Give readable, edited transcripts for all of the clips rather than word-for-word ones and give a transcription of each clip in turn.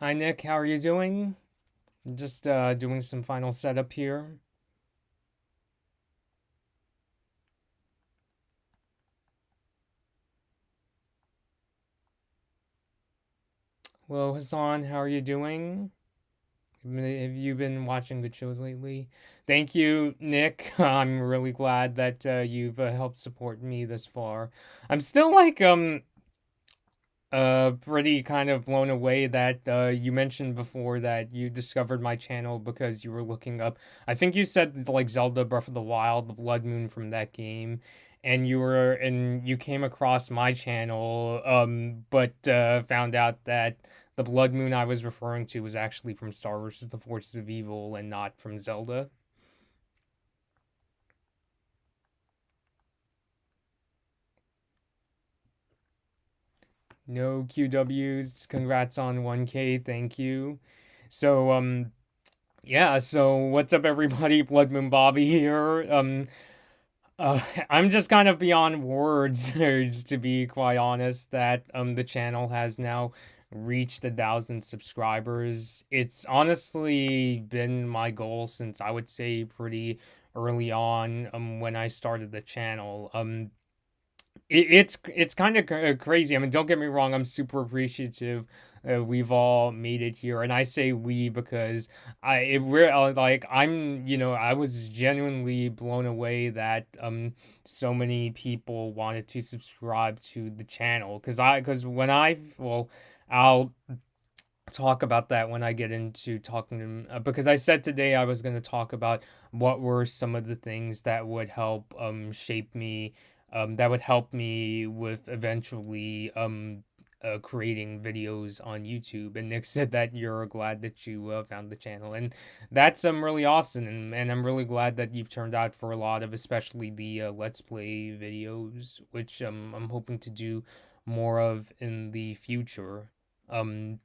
Hi Nick, how are you doing? Just doing some final setup here. Hello Hassan, how are you doing? Have you been watching good shows lately? Thank you, Nick. I'm really glad that you've helped support me this far. I'm still pretty kind of blown away that you mentioned before that you discovered my channel because you were looking up. I think you said like Zelda Breath of the Wild, the Blood Moon from that game, and you came across my channel, but found out that the Blood Moon I was referring to was actually from Star Wars: The Forces of Evil and not from Zelda. No QWs. Congrats on 1K. Thank you. So Yeah, so what's up, everybody? Blood Moon Bobby here. Uh, I'm just kind of beyond words, to be quite honest, that the channel has now reached 1,000 subscribers. It's honestly been my goal since I would say pretty early on, when I started the channel. It's kind of crazy. I mean, don't get me wrong. I'm super appreciative. We've all made it here, and I say we because we're like I was genuinely blown away that so many people wanted to subscribe to the channel because when I well I'll talk about that when I get into talking because I said today I was going to talk about what were some of the things that would help shape me, that would help me with eventually creating videos on YouTube. And Nick said that you're glad that you found the channel, and that's really awesome, and I'm really glad that you've turned out for a lot of especially the let's play videos, which I'm hoping to do more of in the future. um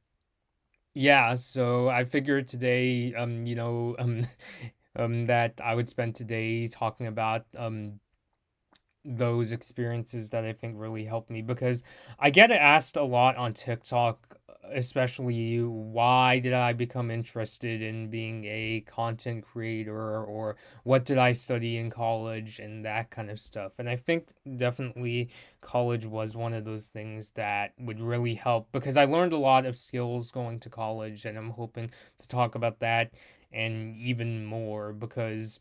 yeah, so I figured today, that I would spend today talking about those experiences that I think really helped me because I get asked a lot on TikTok, especially why did I become interested in being a content creator or what did I study in college and that kind of stuff. And I think definitely college was one of those things that would really help because I learned a lot of skills going to college, and I'm hoping to talk about that and even more because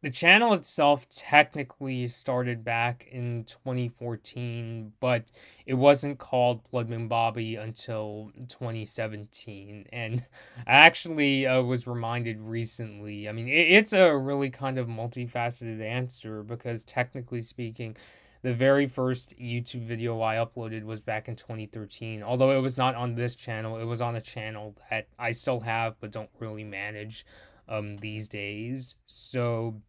the channel itself technically started back in 2014, but it wasn't called Blood Moon Bobby until 2017. And I actually was reminded recently. I mean, it's a really kind of multifaceted answer because technically speaking, the very first YouTube video I uploaded was back in 2013. Although it was not on this channel, it was on a channel that I still have but don't really manage these days. So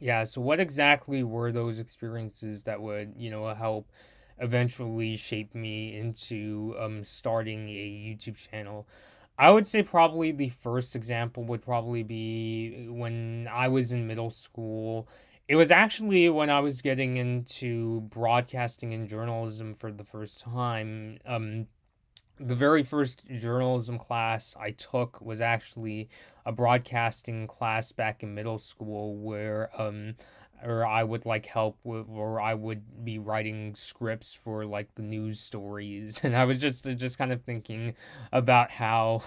yeah, so what exactly were those experiences that would, help eventually shape me into starting a YouTube channel? I would say probably the first example would probably be when I was in middle school. It was actually when I was getting into broadcasting and journalism for the first time. The very first journalism class I took was actually a broadcasting class back in middle school where or I would like help with, or I would be writing scripts for like the news stories, and I was just kind of thinking about how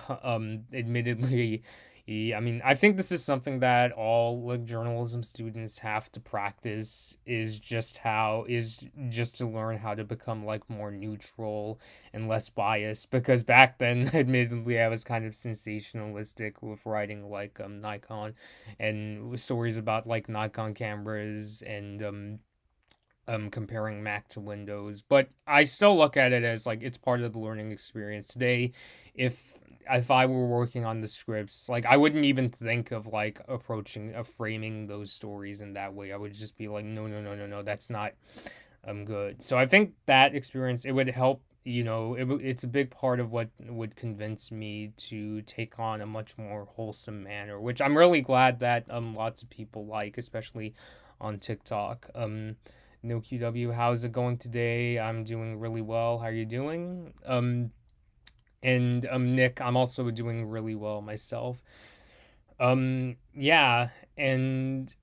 admittedly, I mean, I think this is something that all like journalism students have to practice, is just to learn how to become like more neutral and less biased, because back then admittedly I was kind of sensationalistic with writing like Nikon and stories about like Nikon cameras and comparing Mac to Windows. But I still look at it as like it's part of the learning experience. Today, if I were working on the scripts, like I wouldn't even think of like approaching framing those stories in that way. I would just be like, no, no, no, no, no, that's not good. So I think that experience, it would help. It's a big part of what would convince me to take on a much more wholesome manner, which I'm really glad that lots of people like, especially on TikTok. No QW, how's it going today? I'm doing really well. How are you doing? And Nick, I'm also doing really well myself. Yeah, and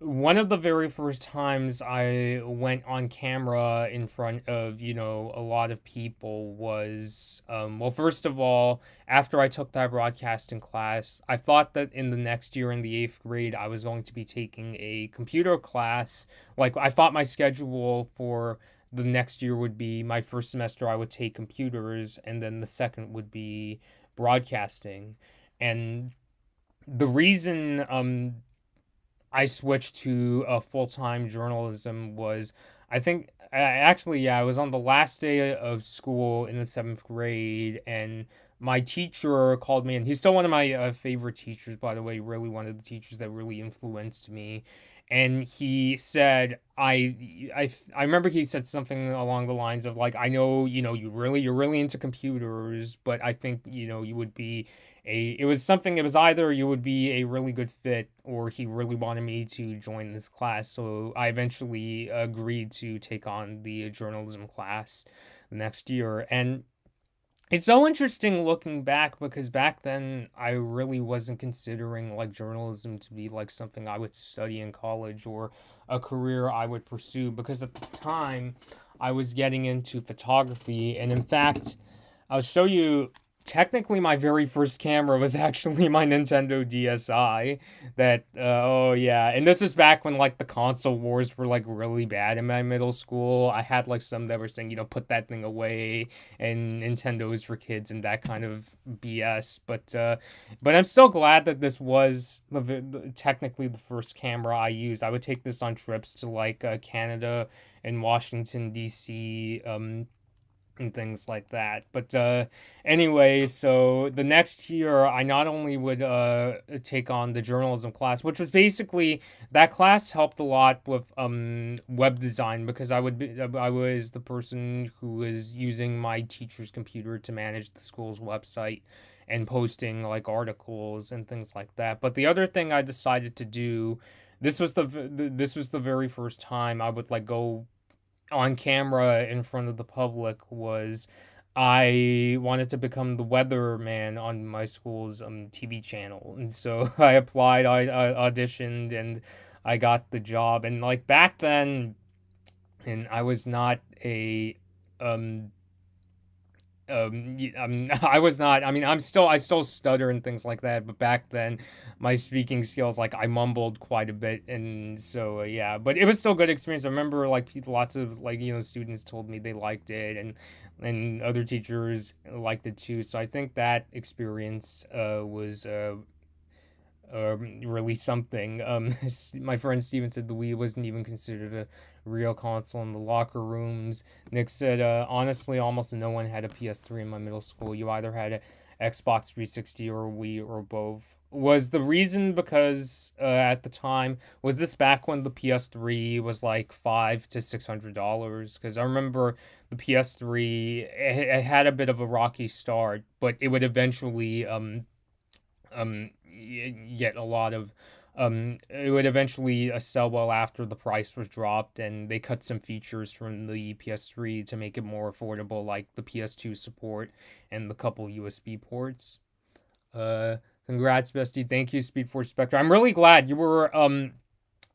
one of the very first times I went on camera in front of, a lot of people was, well, first of all, after I took that broadcasting class, I thought that in the next year in the eighth grade, I was going to be taking a computer class. Like, I thought my schedule for the next year would be my first semester, I would take computers, and then the second would be broadcasting. And the reason I switched to full time journalism was, I think, actually, yeah, I was on the last day of school in the seventh grade, and my teacher called me, and he's still one of my favorite teachers, by the way, really one of the teachers that really influenced me. And he said, I remember he said something along the lines of like, I know, you're really into computers, but I think, you would be it was something, it was either you would be a really good fit or he really wanted me to join this class. So I eventually agreed to take on the journalism class the next year. And it's so interesting looking back because back then I really wasn't considering like journalism to be like something I would study in college or a career I would pursue, because at the time I was getting into photography. And in fact, I'll show you. Technically, my very first camera was actually my Nintendo DSi. Oh yeah, and this is back when like the console wars were like really bad in my middle school. I had like some that were saying, put that thing away, and Nintendo is for kids and that kind of BS. But I'm still glad that this was technically the first camera I used. I would take this on trips to like Canada and Washington D.C. And things like that. But anyway, so the next year, I not only would take on the journalism class, which was basically that class helped a lot with web design, because I was the person who was using my teacher's computer to manage the school's website and posting like articles and things like that. But the other thing I decided to do, this was the very first time I would like go on camera in front of the public, was I wanted to become the weatherman on my school's TV channel. And so I applied, I auditioned, and I got the job. And like back then, and I was not a um I was not, I mean, I still stutter and things like that, but back then my speaking skills, like I mumbled quite a bit. And so yeah, but it was still a good experience. I remember like people, lots of like, students told me they liked it, and other teachers liked it too. So I think that experience was really something. My friend Steven said the Wii wasn't even considered a real console in the locker rooms. Nick said, honestly, almost no one had a PS3 in my middle school. You either had a Xbox 360 or a Wii or both. Was the reason because at the time, was this back when the PS3 was like $500 to $600? Because I remember the PS3, it had a bit of a rocky start, but it would eventually get a lot of it would eventually sell well after the price was dropped, and they cut some features from the PS3 to make it more affordable, like the PS2 support and the couple USB ports. uh Congrats, bestie. Thank you, Speedforce Spectre. I'm really glad you were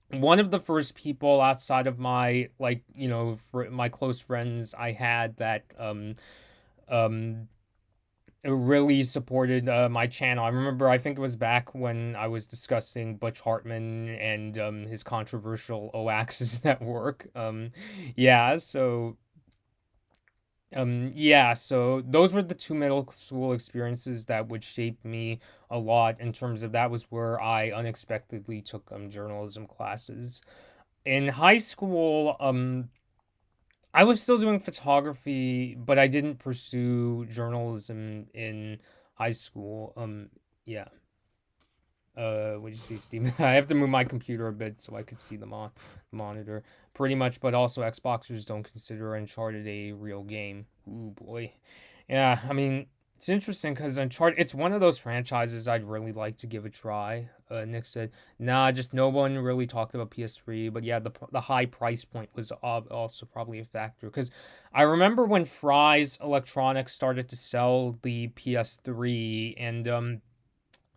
one of the first people outside of my, like, my close friends I had that um really supported my channel. I remember, I think it was back when I was discussing Butch Hartman and his controversial O-Axis network. Yeah, so those were the two middle school experiences that would shape me a lot, in terms of that was where I unexpectedly took journalism classes. In high school, I was still doing photography, but I didn't pursue journalism in high school. Yeah. What'd you say, Steven? I have to move my computer a bit so I could see the monitor. Pretty much, but also Xboxers don't consider Uncharted a real game. Ooh boy. Yeah, I mean, It's interesting because Uncharted, it's one of those franchises I'd really like to give a try. Nick said, "Nah, just no one really talked about PS3." But yeah, the high price point was also probably a factor. Because I remember when Fry's Electronics started to sell the PS3, and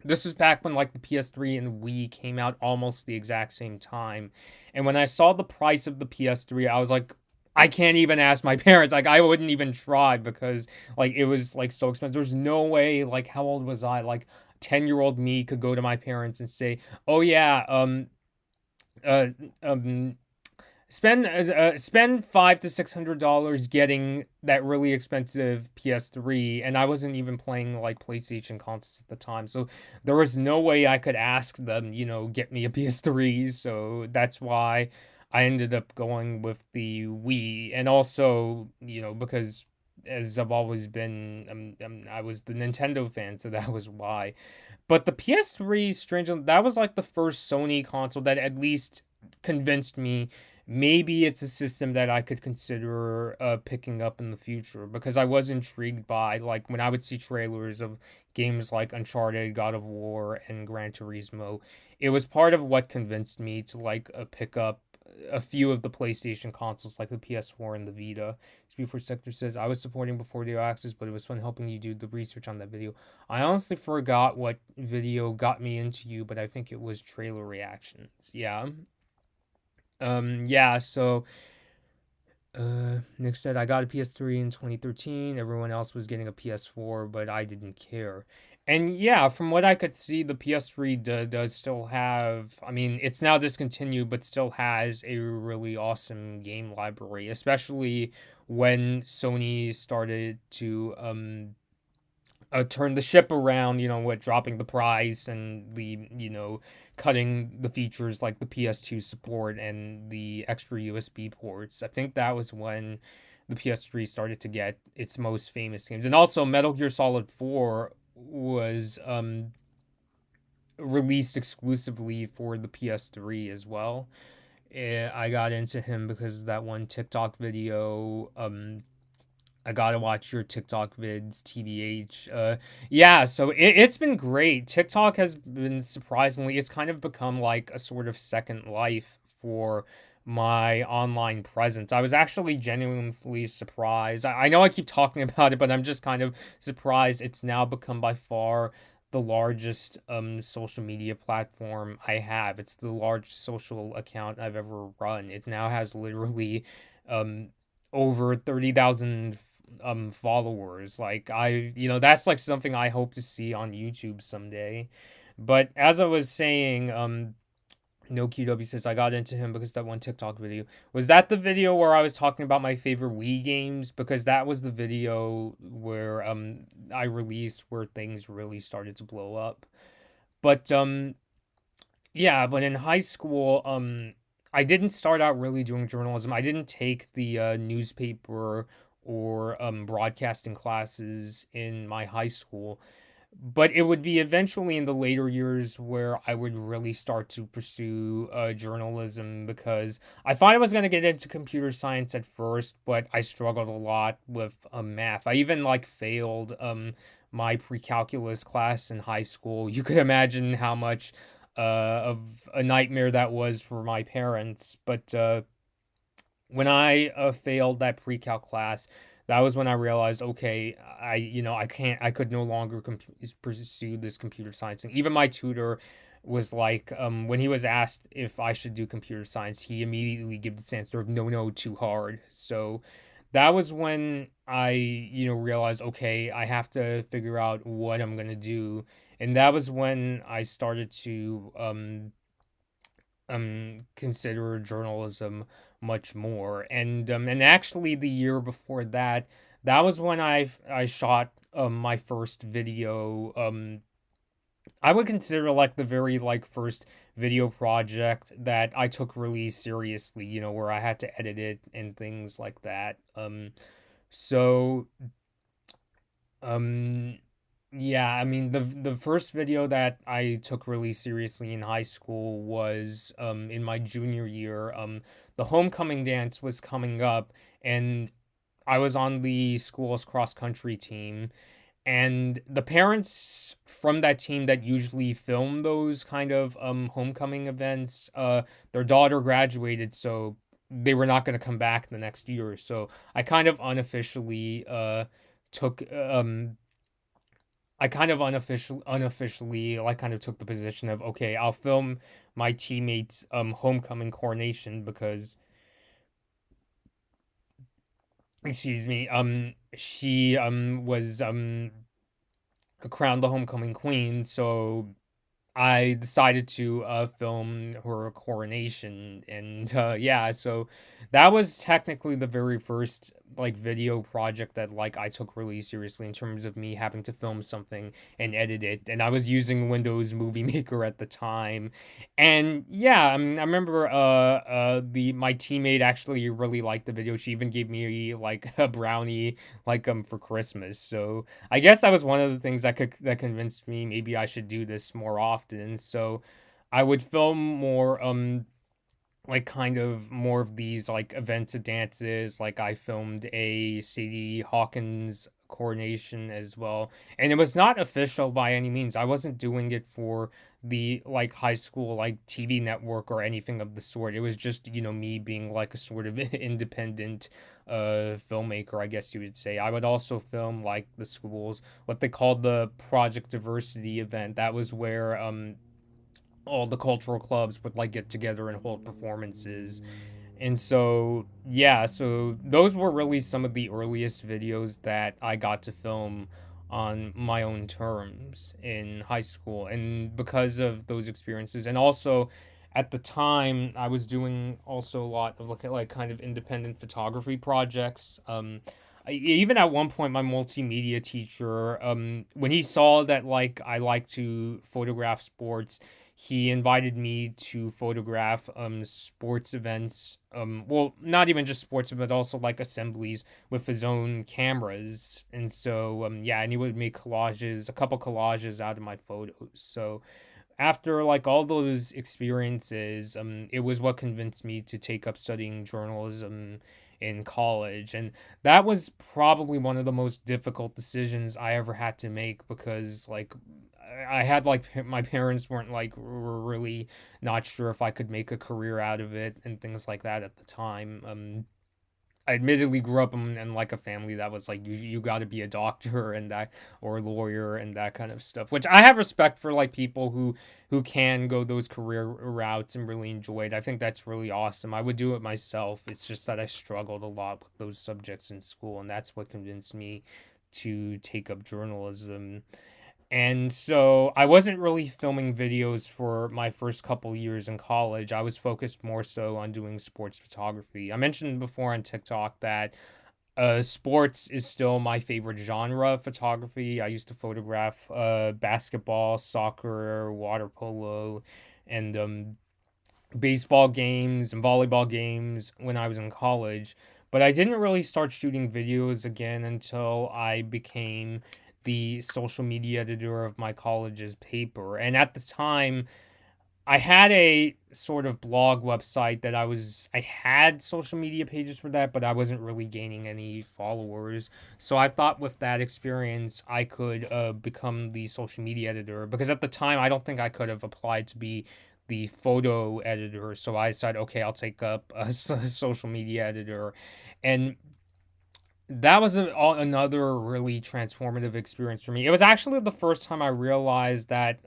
this was back when like the PS3 and Wii came out almost the exact same time. And when I saw the price of the PS3, I was like, I can't even ask my parents. Like I wouldn't even try because like it was like so expensive. There's no way, like how old was I? Like 10-year-old me could go to my parents and say, "Oh yeah, uh um spend $500 to $600 getting that really expensive PS3, and I wasn't even playing like PlayStation consoles at the time, so there was no way I could ask them, get me a PS3. So that's why I ended up going with the Wii, and also because as I've always been, I was the Nintendo fan, so that was why. But the PS3, strangely, that was like the first Sony console that at least convinced me maybe it's a system that I could consider picking up in the future, because I was intrigued by, like, when I would see trailers of games like Uncharted, God of War, and Gran Turismo. It was part of what convinced me to like pick up a few of the PlayStation consoles like the PS4 and the Vita. Before Sector says, I was supporting before the access, but it was fun helping you do the research on that video. I honestly forgot what video got me into you, but I think it was trailer reactions. Yeah. Yeah, so Nick said I got a PS3 in 2013. Everyone else was getting a PS4, but I didn't care. And yeah, from what I could see, the PS3 does still have, I mean, it's now discontinued, but still has a really awesome game library, especially when Sony started to turn the ship around, with dropping the price and the, cutting the features like the PS2 support and the extra USB ports. I think that was when the PS3 started to get its most famous games. And also Metal Gear Solid 4 was released exclusively for the PS3 as well. I got into him because of that one TikTok video. I gotta watch your TikTok vids, TBH. Yeah, so it's been great. TikTok has been surprisingly, it's kind of become like a sort of second life for my online presence. I was actually genuinely surprised. I know I keep talking about it, but I'm just kind of surprised it's now become by far the largest social media platform I have. It's the largest social account I've ever run. It now has literally um over 30,000 followers. Like that's like something I hope to see on YouTube someday. But as I was saying, no QW says I got into him because that one TikTok video. Was that the video where I was talking about my favorite Wii games? Because that was the video where I released where things really started to blow up. But yeah, but in high school, I didn't start out really doing journalism. I didn't take the newspaper or broadcasting classes in my high school, but it would be eventually in the later years where I would really start to pursue journalism, because I thought I was going to get into computer science at first, but I struggled a lot with math. I even like failed my pre-calculus class in high school. You could imagine how much of a nightmare that was for my parents. But when I failed that pre-cal class, that was when I realized, okay, I could no longer pursue this computer science thing. Even my tutor was like, when he was asked if I should do computer science, he immediately gave this answer of no, no, too hard. So that was when I, realized, okay, I have to figure out what I'm gonna do. And that was when I started to consider journalism much more. And actually the year before that, that was when I shot my first video. I would consider like the very like first video project that I took really seriously, where I had to edit it and things like that. So um yeah, I mean the first video that I took really seriously in high school was in my junior year. The homecoming dance was coming up, and I was on the school's cross country team, and the parents from that team that usually film those kind of homecoming events, their daughter graduated, so they were not going to come back the next year. So I kind of unofficially took unofficially like kind of took the position of, okay, I'll film my teammates homecoming coronation because, excuse me, she was crowned the homecoming queen, so I decided to film her coronation, and yeah, so that was technically the very first like video project that like I took really seriously in terms of me having to film something and edit it, and I was using Windows Movie Maker at the time, and yeah, I remember the my teammate actually really liked the video. She even gave me like a brownie like for Christmas, so I guess that was one of the things that convinced me maybe I should do this more often. So I would film more like kind of more of these like events and dances. Like I filmed a Sadie Hawkins coronation as well. And it was not official by any means. I wasn't doing it for the like high school like TV network or anything of the sort. It was just, me being like a sort of independent filmmaker, I guess you would say. I would also film like the schools, what they called the Project Diversity event. That was where all the cultural clubs would like get together and hold performances. And so, yeah, so those were really some of the earliest videos that I got to film on my own terms in high school. And because of those experiences, and also at the time, I was doing also a lot of like kind of independent photography projects. Even at one point, my multimedia teacher, when he saw that like I like to photograph sports, he invited me to photograph sports events, well, not even just sports, but also like assemblies with his own cameras. And so yeah, and he would make collages, a couple collages out of my photos. So after like all those experiences, it was what convinced me to take up studying journalism in college. And that was probably one of the most difficult decisions I ever had to make, because like I had like my parents weren't like were really not sure if I could make a career out of it and things like that at the time. I admittedly grew up in like a family that was like you got to be a doctor and that, or a lawyer and that kind of stuff, which I have respect for, like people who can go those career routes and really enjoy it. I think that's really awesome. I would do it myself. It's just that I struggled a lot with those subjects in school, and that's what convinced me to take up journalism. And so I wasn't really filming videos for my first couple years in college. I was focused more so on doing sports photography. I mentioned before on TikTok that sports is still my favorite genre of photography. I used to photograph basketball, soccer, water polo, and baseball games and volleyball games when I was in college. But I didn't really start shooting videos again until I became the social media editor of my college's paper. And at the time, I had a sort of blog website that I had social media pages for that, but I wasn't really gaining any followers. So I thought with that experience, I could become the social media editor, because at the time, I don't think I could have applied to be the photo editor. So I decided, okay, I'll take up a social media editor. And that was another really transformative experience for me. It was actually the first time I realized that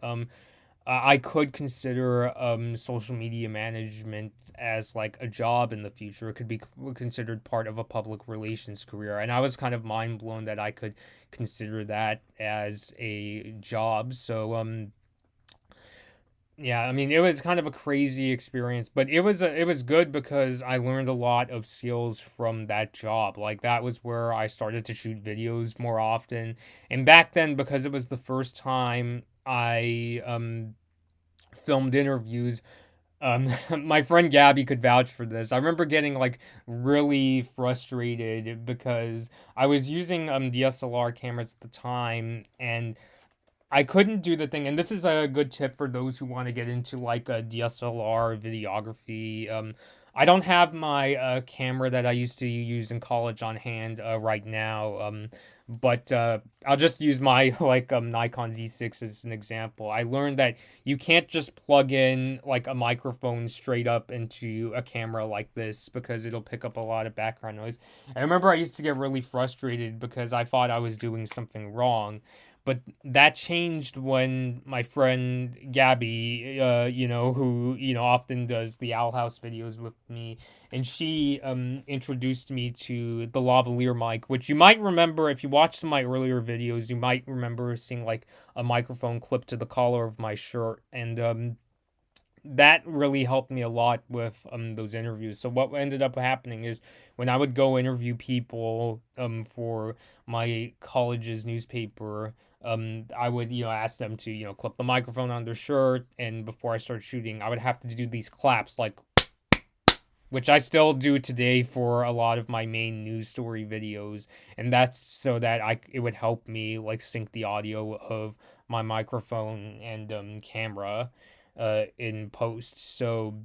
I could consider social media management as like a job in the future. It could be considered part of a public relations career, and I was kind of mind blown that I could consider that as a job. So yeah, I mean, it was kind of a crazy experience, but it was good because I learned a lot of skills from that job. Like that was where I started to shoot videos more often. And back then, because it was the first time I filmed interviews, my friend Gabby could vouch for this. I remember getting like really frustrated because I was using DSLR cameras at the time, and I couldn't do the thing, and this is a good tip for those who want to get into like a DSLR videography. I don't have my camera that I used to use in college on hand right now. But I'll just use my like Nikon Z6 as an example. I learned that you can't just plug in like a microphone straight up into a camera like this because it'll pick up a lot of background noise. I remember I used to get really frustrated because I thought I was doing something wrong. But that changed when my friend Gabby, who often does the Owl House videos with me, and she introduced me to the lavalier mic, which you might remember if you watch some of my earlier videos. You might remember seeing like a microphone clipped to the collar of my shirt, and that really helped me a lot with those interviews. So what ended up happening is when I would go interview people for my college's newspaper, I would ask them to clip the microphone on their shirt, and before I start shooting, I would have to do these claps like, which I still do today for a lot of my main news story videos, and that's so that it would help me like sync the audio of my microphone and camera in post. So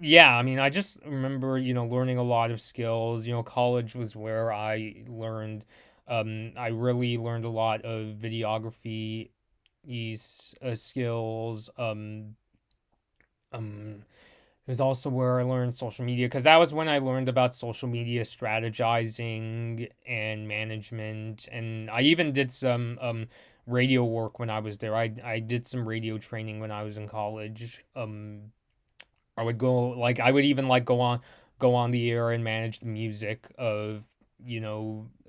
yeah, I mean, I just remember learning a lot of skills. College was where I learned. I really learned a lot of videography skills. Um, it was also where I learned social media because that was when I learned about social media strategizing and management. And I even did some radio work when I was there. I did some radio training when I was in college. I would go like I would even like go on the air and manage the music of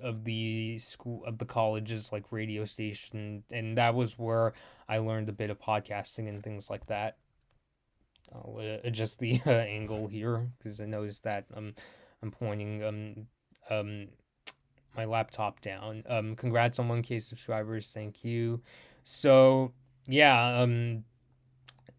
of the school of the college's like radio station, and that was where I learned a bit of podcasting and things like that. I'll adjust the angle here because I noticed that I'm pointing um my laptop down. Congrats on 1K subscribers, thank you. So yeah,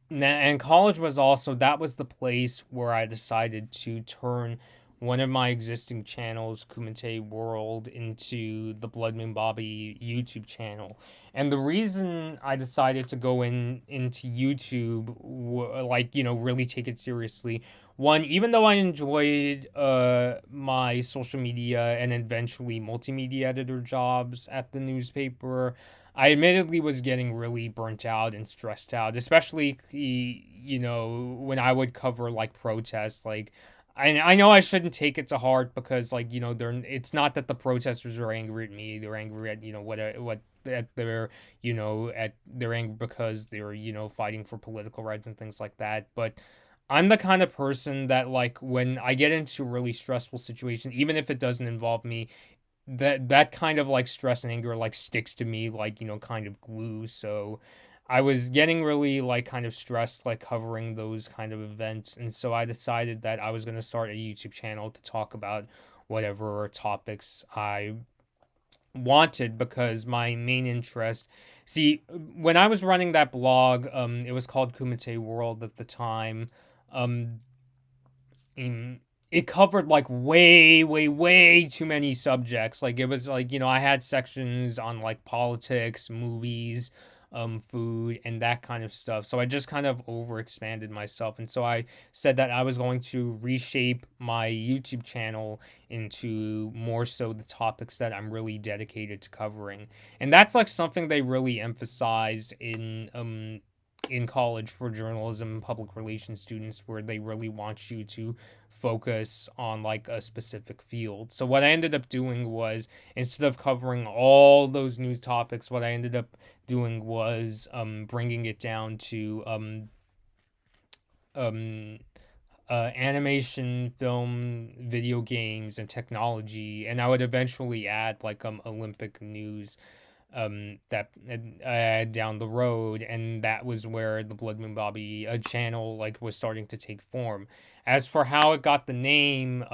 and college was also that was the place where I decided to turn one of my existing channels, Kumite World, into the Blood Moon Bobby YouTube channel. And the reason I decided to go into YouTube, like really take it seriously, one, even though I enjoyed my social media and eventually multimedia editor jobs at the newspaper, I admittedly was getting really burnt out and stressed out, especially when I would cover like protests. Like, I know I shouldn't take it to heart because like they're it's not that the protesters are angry at me; they're angry at what at their at they're angry because they're fighting for political rights and things like that. But I'm the kind of person that like when I get into a really stressful situation, even if it doesn't involve me, that kind of like stress and anger like sticks to me like kind of glue. So I was getting really like kind of stressed like covering those kind of events, and so I decided that I was going to start a YouTube channel to talk about whatever topics I wanted because my main interest, see, when I was running that blog, it was called Kumite World at the time. um in it covered like way, way, way too many subjects. Like it was like, I had sections on like politics, movies, food, and that kind of stuff. So I just kind of overexpanded myself. And so I said that I was going to reshape my YouTube channel into more so the topics that I'm really dedicated to covering. And that's like something they really emphasize in college for journalism and public relations students, where they really want you to focus on like a specific field. So what I ended up doing was, instead of covering all those new topics, what I ended up doing was bringing it down to um animation, film, video games, and technology, and I would eventually add like Olympic news that down the road, and that was where the Blood Moon Bobby channel like was starting to take form. As for how it got the name,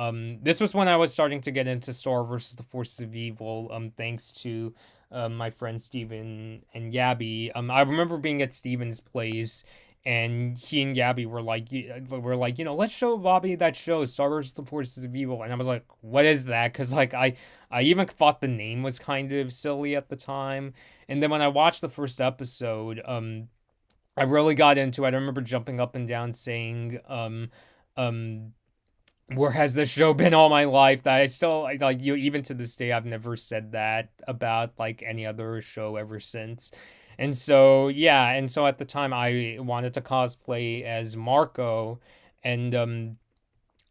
this was when I was starting to get into Star versus the Forces of Evil, thanks to my friend Steven and Gabby. I remember being at Steven's place, and he and Gabby were like, let's show Bobby that show, Star versus the Forces of Evil. And I was like, what is that? Because like I even thought the name was kind of silly at the time. And then when I watched the first episode, I really got into it. I remember jumping up and down saying, um, where has the show been all my life? That I still like you even to this day I've never said that about like any other show ever since. And so yeah, and so at the time I wanted to cosplay as Marco, and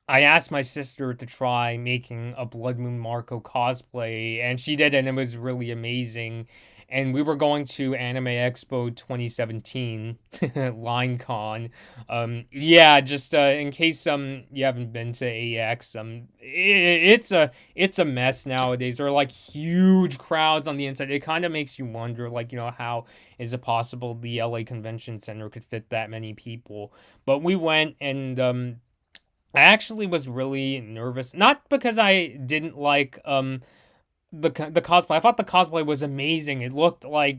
I asked my sister to try making a Blood Moon Marco cosplay, and she did, and it was really amazing. And we were going to Anime Expo 2017, LineCon. Yeah, just in case you haven't been to AX, it's a mess nowadays. There are like huge crowds on the inside. It kind of makes you wonder, like how is it possible the LA Convention Center could fit that many people? But we went, and I actually was really nervous, not because I didn't like the cosplay. I thought the cosplay was amazing. It looked like,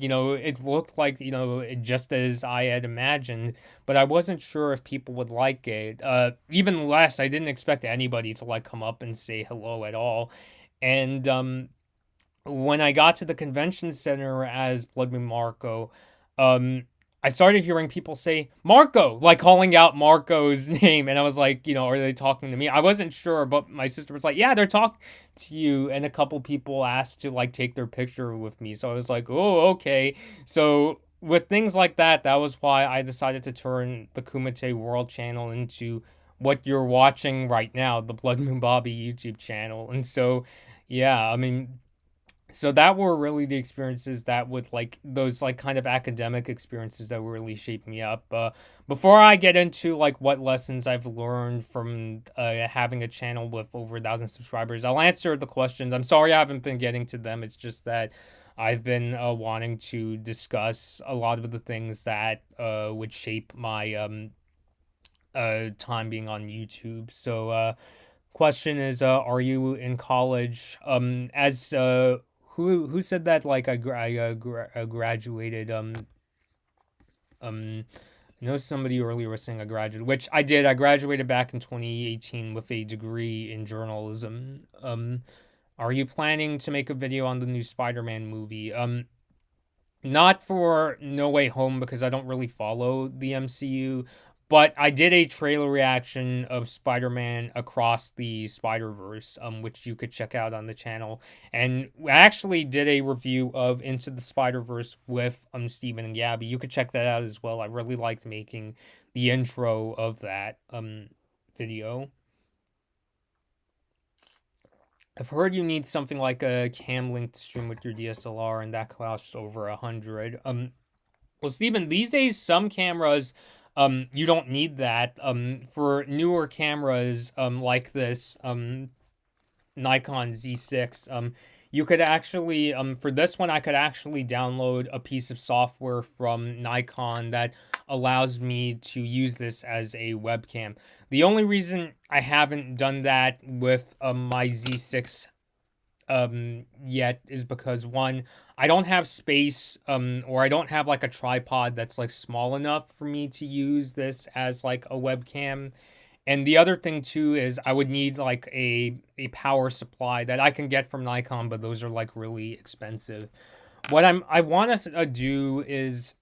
just as I had imagined, but I wasn't sure if people would like it. Even less, I didn't expect anybody to like come up and say hello at all. And when I got to the convention center as Blood Moon Marco, um, I started hearing people say Marco, like calling out Marco's name, and I was like, are they talking to me? I wasn't sure, but my sister was like, yeah, they're talking to you, and a couple people asked to like take their picture with me, so I was like, oh, okay. So with things like that, that was why I decided to turn the Kumite World channel into what you're watching right now, the Blood Moon Bobby YouTube channel, and so. Yeah, I mean, so that were really the experiences that would like those like kind of academic experiences that really shaped me up. Before I get into like what lessons I've learned from having a channel with over 1,000 subscribers, I'll answer the questions. I'm sorry I haven't been getting to them. It's just that I've been wanting to discuss a lot of the things that would shape my time being on YouTube. So question is, are you in college? As who said that? Like I graduated. Um, I know somebody earlier was saying I graduated, which I did. I graduated back in 2018 with a degree in journalism. Are you planning to make a video on the new Spider-Man movie? Not for No Way Home because I don't really follow the MCU, but I did a trailer reaction of Spider-Man Across the Spider-Verse, which you could check out on the channel. And I actually did a review of Into the Spider-Verse with Steven and Gabby. You could check that out as well. I really liked making the intro of that video. I've heard you need something like a cam link to stream with your DSLR, and that costs over 100. Well, Steven, these days some cameras, you don't need that. For newer cameras, like this, Nikon Z6, you could actually, for this one, I could actually download a piece of software from Nikon that allows me to use this as a webcam. The only reason I haven't done that with my Z6 yet is because one, I don't have space or I don't have like a tripod that's like small enough for me to use this as like a webcam. And the other thing too is I would need like a power supply that I can get from Nikon, but those are like really expensive. What I want to do is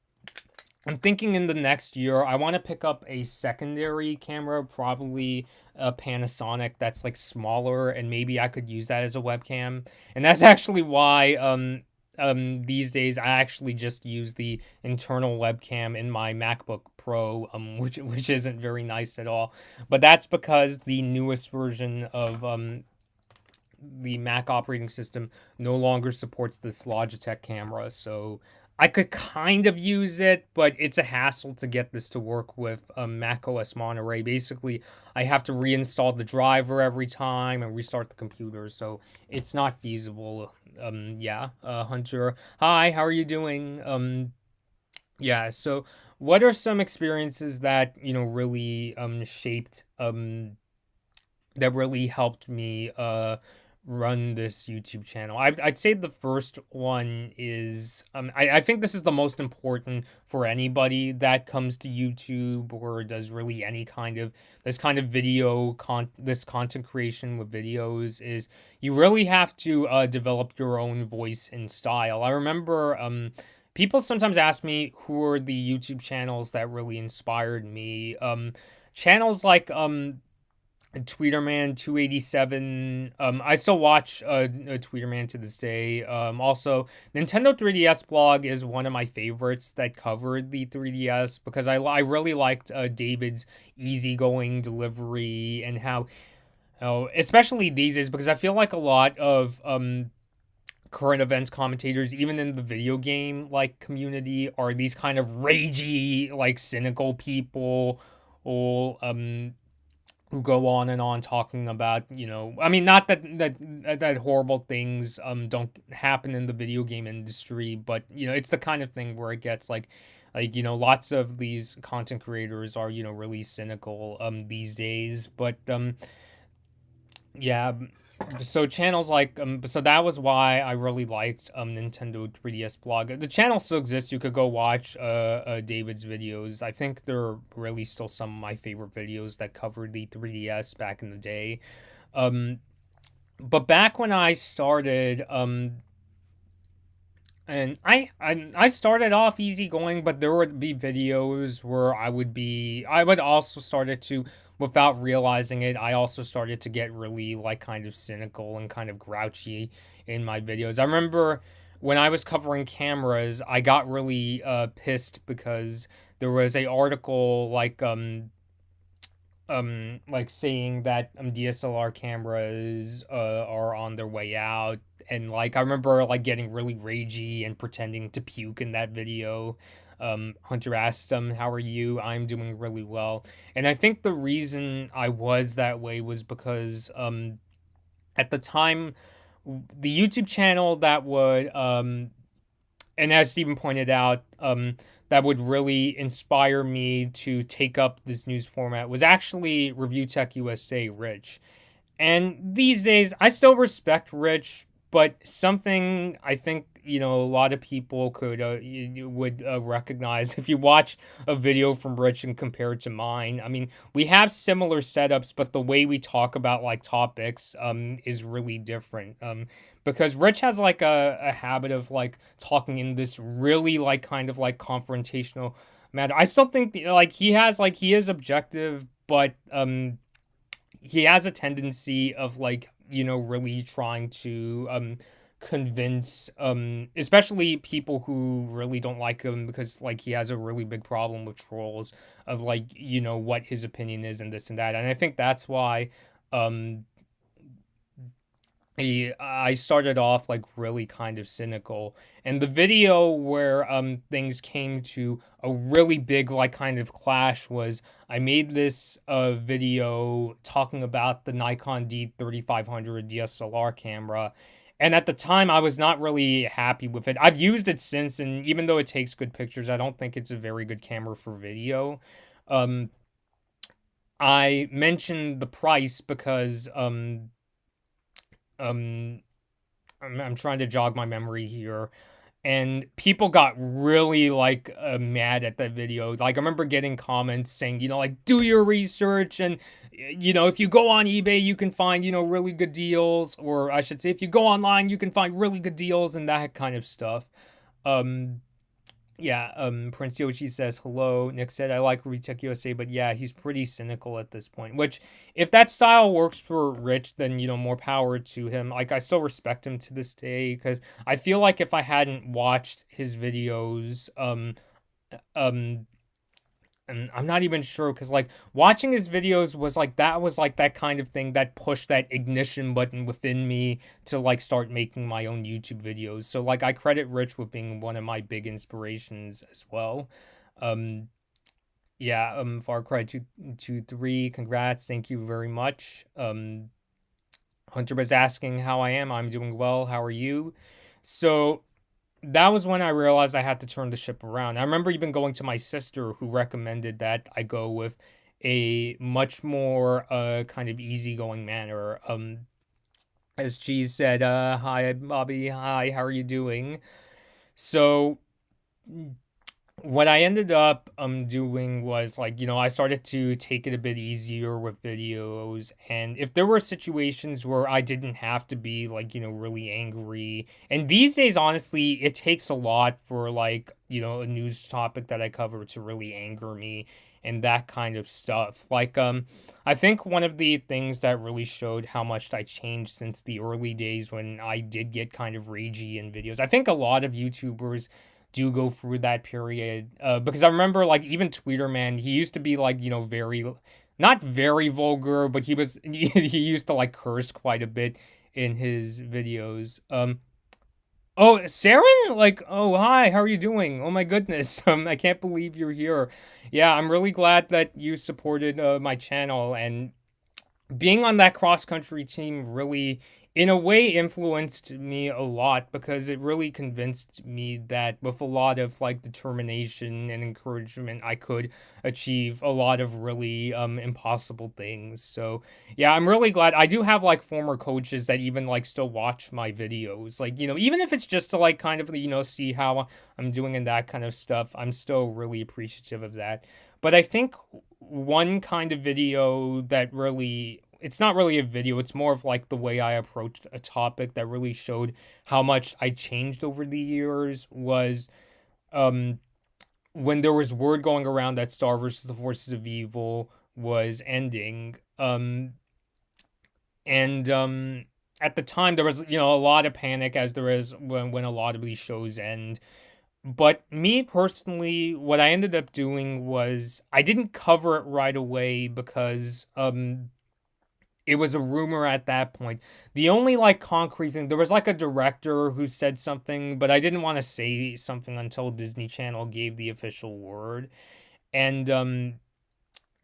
I'm thinking in the next year, I want to pick up a secondary camera, probably a Panasonic that's like smaller, and maybe I could use that as a webcam. And that's actually why these days I actually just use the internal webcam in my MacBook Pro, which isn't very nice at all. But that's because the newest version of the Mac operating system no longer supports this Logitech camera, so I could kind of use it, but it's a hassle to get this to work with Mac OS Monterey. Basically, I have to reinstall the driver every time and restart the computer, so it's not feasible. Yeah, Hunter. Hi, how are you doing? Yeah, so what are some experiences that, really shaped that really helped me run this YouTube channel. I'd say the first one is I think this is the most important for anybody that comes to YouTube or does really any kind of this kind of this content creation with videos is you really have to develop your own voice and style. I remember people sometimes ask me who are the YouTube channels that really inspired me. Channels like Tweeterman287. I still watch Tweeterman to this day. Also, Nintendo 3DS blog is one of my favorites that covered the 3DS because I really liked David's easygoing delivery and how, especially these days, because I feel like a lot of current events commentators, even in the video game like community, are these kind of ragey, like cynical people, or who go on and on talking about, I mean, not that horrible things don't happen in the video game industry, but it's the kind of thing where it gets like lots of these content creators are really cynical these days. But yeah, so channels like so that was why I really liked Nintendo 3DS blog. The channel still exists. You could go watch David's videos. I think they're really still some of my favorite videos that covered the 3DS back in the day. Um but back when I started, and I started off easygoing, but there would be videos where I would also started to, without realizing it, I also started to get really like kind of cynical and kind of grouchy in my videos. I remember when I was covering cameras, I got really pissed because there was a article like saying that DSLR cameras are on their way out, and like I remember like getting really ragey and pretending to puke in that video. Hunter asked how are you? I'm doing really well. And I think the reason I was that way was because at the time the YouTube channel that would and as Stephen pointed out, that would really inspire me to take up this news format was actually Review Tech USA Rich. And these days, I still respect Rich, but something I think a lot of people could would recognize if you watch a video from Rich and compare it to mine. I mean, we have similar setups, but the way we talk about like topics is really different. Because Rich has like a habit of like talking in this really like kind of like confrontational manner. I still think like he is objective, but he has a tendency of like really trying to convince especially people who really don't like him, because like he has a really big problem with trolls of like what his opinion is and this and that. And I think that's why um I started off like really kind of cynical. And the video where things came to a really big like kind of clash was I made this video talking about the Nikon D3500 DSLR camera. And at the time I was not really happy with it. I've used it since, and even though it takes good pictures, I don't think it's a very good camera for video. Um I mentioned the price because um I'm trying to jog my memory here, and people got really like mad at that video. Like I remember getting comments saying, like do your research, and if you go on eBay you can find really good deals, or I should say if you go online you can find really good deals and that kind of stuff. Um yeah, Prince Yoshi says hello. Nick said I like Retech USA, but yeah, he's pretty cynical at this point. Which, if that style works for Rich, then more power to him. Like I still respect him to this day because I feel like if I hadn't watched his videos, um, and I'm not even sure because like watching his videos was like that kind of thing that pushed that ignition button within me to like start making my own YouTube videos. So like I credit Rich with being one of my big inspirations as well. Um yeah, Far Cry 223, congrats, thank you very much. Hunter was asking how I am. I'm doing well. How are you? So that was when I realized I had to turn the ship around. I remember even going to my sister who recommended that I go with a much more kind of easygoing manner. As she said, hi Bobby, hi, how are you doing? So what I ended up doing was like, I started to take it a bit easier with videos, and if there were situations where I didn't have to be like, really angry. And these days honestly, it takes a lot for like, a news topic that I cover to really anger me. and that kind of stuff. Like, I think one of the things that really showed how much I changed since the early days when I did get kind of ragey in videos. I think a lot of YouTubers do go through that period, because I remember, like, even Tweeter Man, he used to be, like, very, not very vulgar, but he was, he used to, like, curse quite a bit in his videos. Oh, Saren? Like, oh, hi, how are you doing? Oh my goodness, I can't believe you're here. Yeah, I'm really glad that you supported my channel, and being on that cross country team really, in a way, influenced me a lot because it really convinced me that with a lot of like determination and encouragement, I could achieve a lot of really impossible things. So yeah, I'm really glad. I do have like former coaches that even like still watch my videos, like, even if it's just to like kind of see how I'm doing and that kind of stuff. I'm still really appreciative of that. But I think one kind of video that really, it's not really a video, it's more of like the way I approached a topic that really showed how much I changed over the years was um when there was word going around that Star versus the Forces of Evil was ending. And At the time there was, a lot of panic, as there is when a lot of these shows end. But me personally, what I ended up doing was I didn't cover it right away because it was a rumor at that point. The only like concrete thing, there was like a director who said something, but I didn't want to say something until Disney Channel gave the official word. And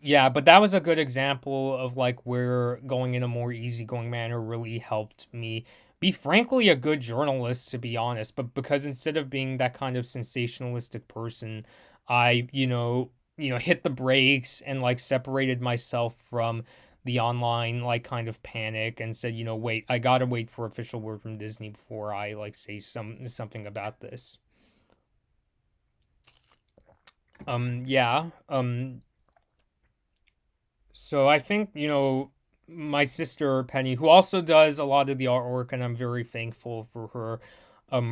Yeah, but that was a good example of like where going in a more easygoing manner really helped me be frankly a good journalist, to be honest. But because instead of being that kind of sensationalistic person, I, hit the brakes and like separated myself from the online like kind of panic and said, wait, I gotta wait for official word from Disney before I like say something about this. Yeah. So I think, my sister Penny, who also does a lot of the artwork, and I'm very thankful for her,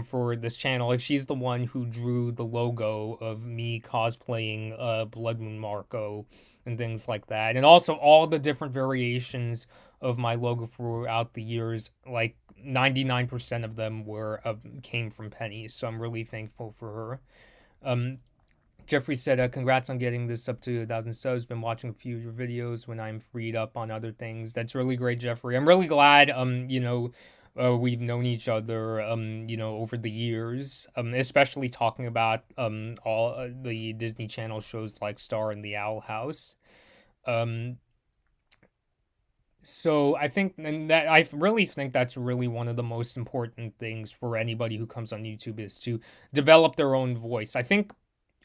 for this channel. Like, she's the one who drew the logo of me cosplaying Blood Moon Marco and things like that. And also all the different variations of my logo throughout the years, like 99% of them were came from Penny. So I'm really thankful for her. Um Jeffrey said, congrats on getting this up to 1,000 subs. Been watching a few of your videos when I'm freed up on other things. That's really great, Jeffrey. I'm really glad, we've known each other, over the years, especially talking about, all the Disney Channel shows like Star and the Owl House. Um, so I think, and that I really think that's really one of the most important things for anybody who comes on YouTube is to develop their own voice. I think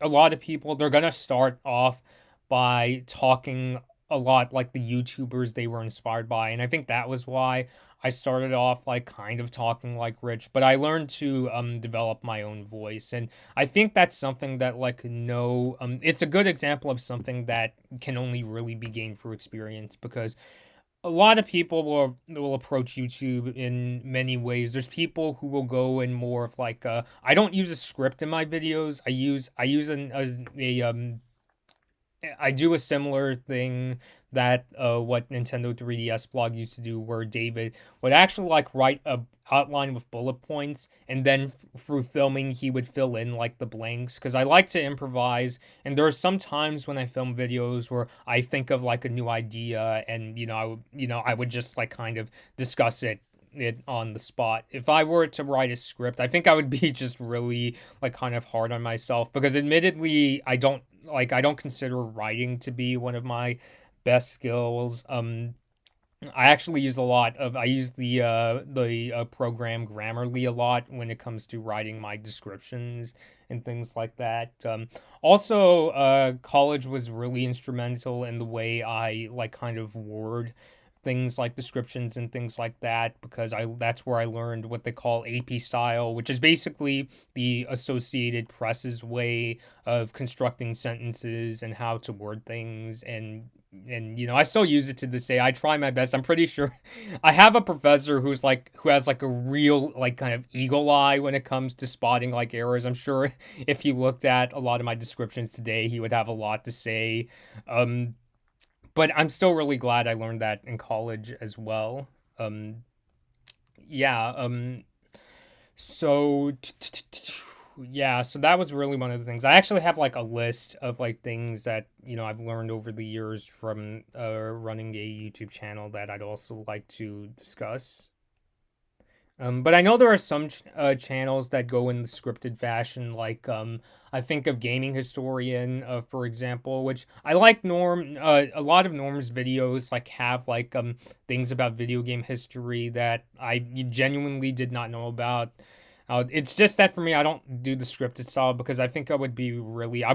a lot of people, they're gonna start off by talking a lot like the YouTubers they were inspired by, and I think that was why I started off like kind of talking like Rich, but I learned to develop my own voice, and I think that's something that like no it's a good example of something that can only really be gained through experience, because a lot of people will approach YouTube in many ways. There's people who will go in more of like I don't use a script in my videos. I use I do a similar thing that what Nintendo 3DS blog used to do, where David would actually like write a outline with bullet points, and then through filming he would fill in like the blanks, because I like to improvise, and there are some times when I film videos where I think of like a new idea, and I would just like kind of discuss it on the spot. If I were to write a script, I think I would be just really like kind of hard on myself, because admittedly I don't consider writing to be one of my best skills. I actually use a lot of I use the program Grammarly a lot when it comes to writing my descriptions and things like that. Also, college was really instrumental in the way I like kind of word things like descriptions and things like that, because I that's where I learned what they call AP style, which is basically the Associated Press's way of constructing sentences and how to word things, and and I still use it to this day. I try my best. I'm pretty sure I have a professor who has like a real like kind of eagle eye when it comes to spotting like errors. I'm sure if he looked at a lot of my descriptions today, he would have a lot to say. Um, but I'm still really glad I learned that in college as well. Um, yeah. So yeah, so that was really one of the things. I actually have like a list of like things that I've learned over the years from running a YouTube channel that I'd also like to discuss. But I know there are some channels that go in the scripted fashion, like I think of Gaming Historian, for example, which I like. Norm, a lot of Norm's videos like have like things about video game history that I genuinely did not know about. It's just that for me, I don't do the scripted style because I think I would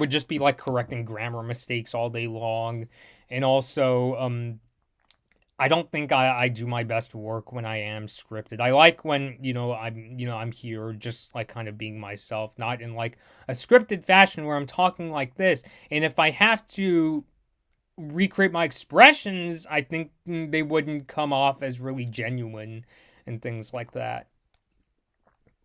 just be like correcting grammar mistakes all day long, and also I don't think I do my best work when I am scripted. I like when, I'm here just like kind of being myself, not in like a scripted fashion where I'm talking like this. And if I have to recreate my expressions, I think they wouldn't come off as really genuine and things like that.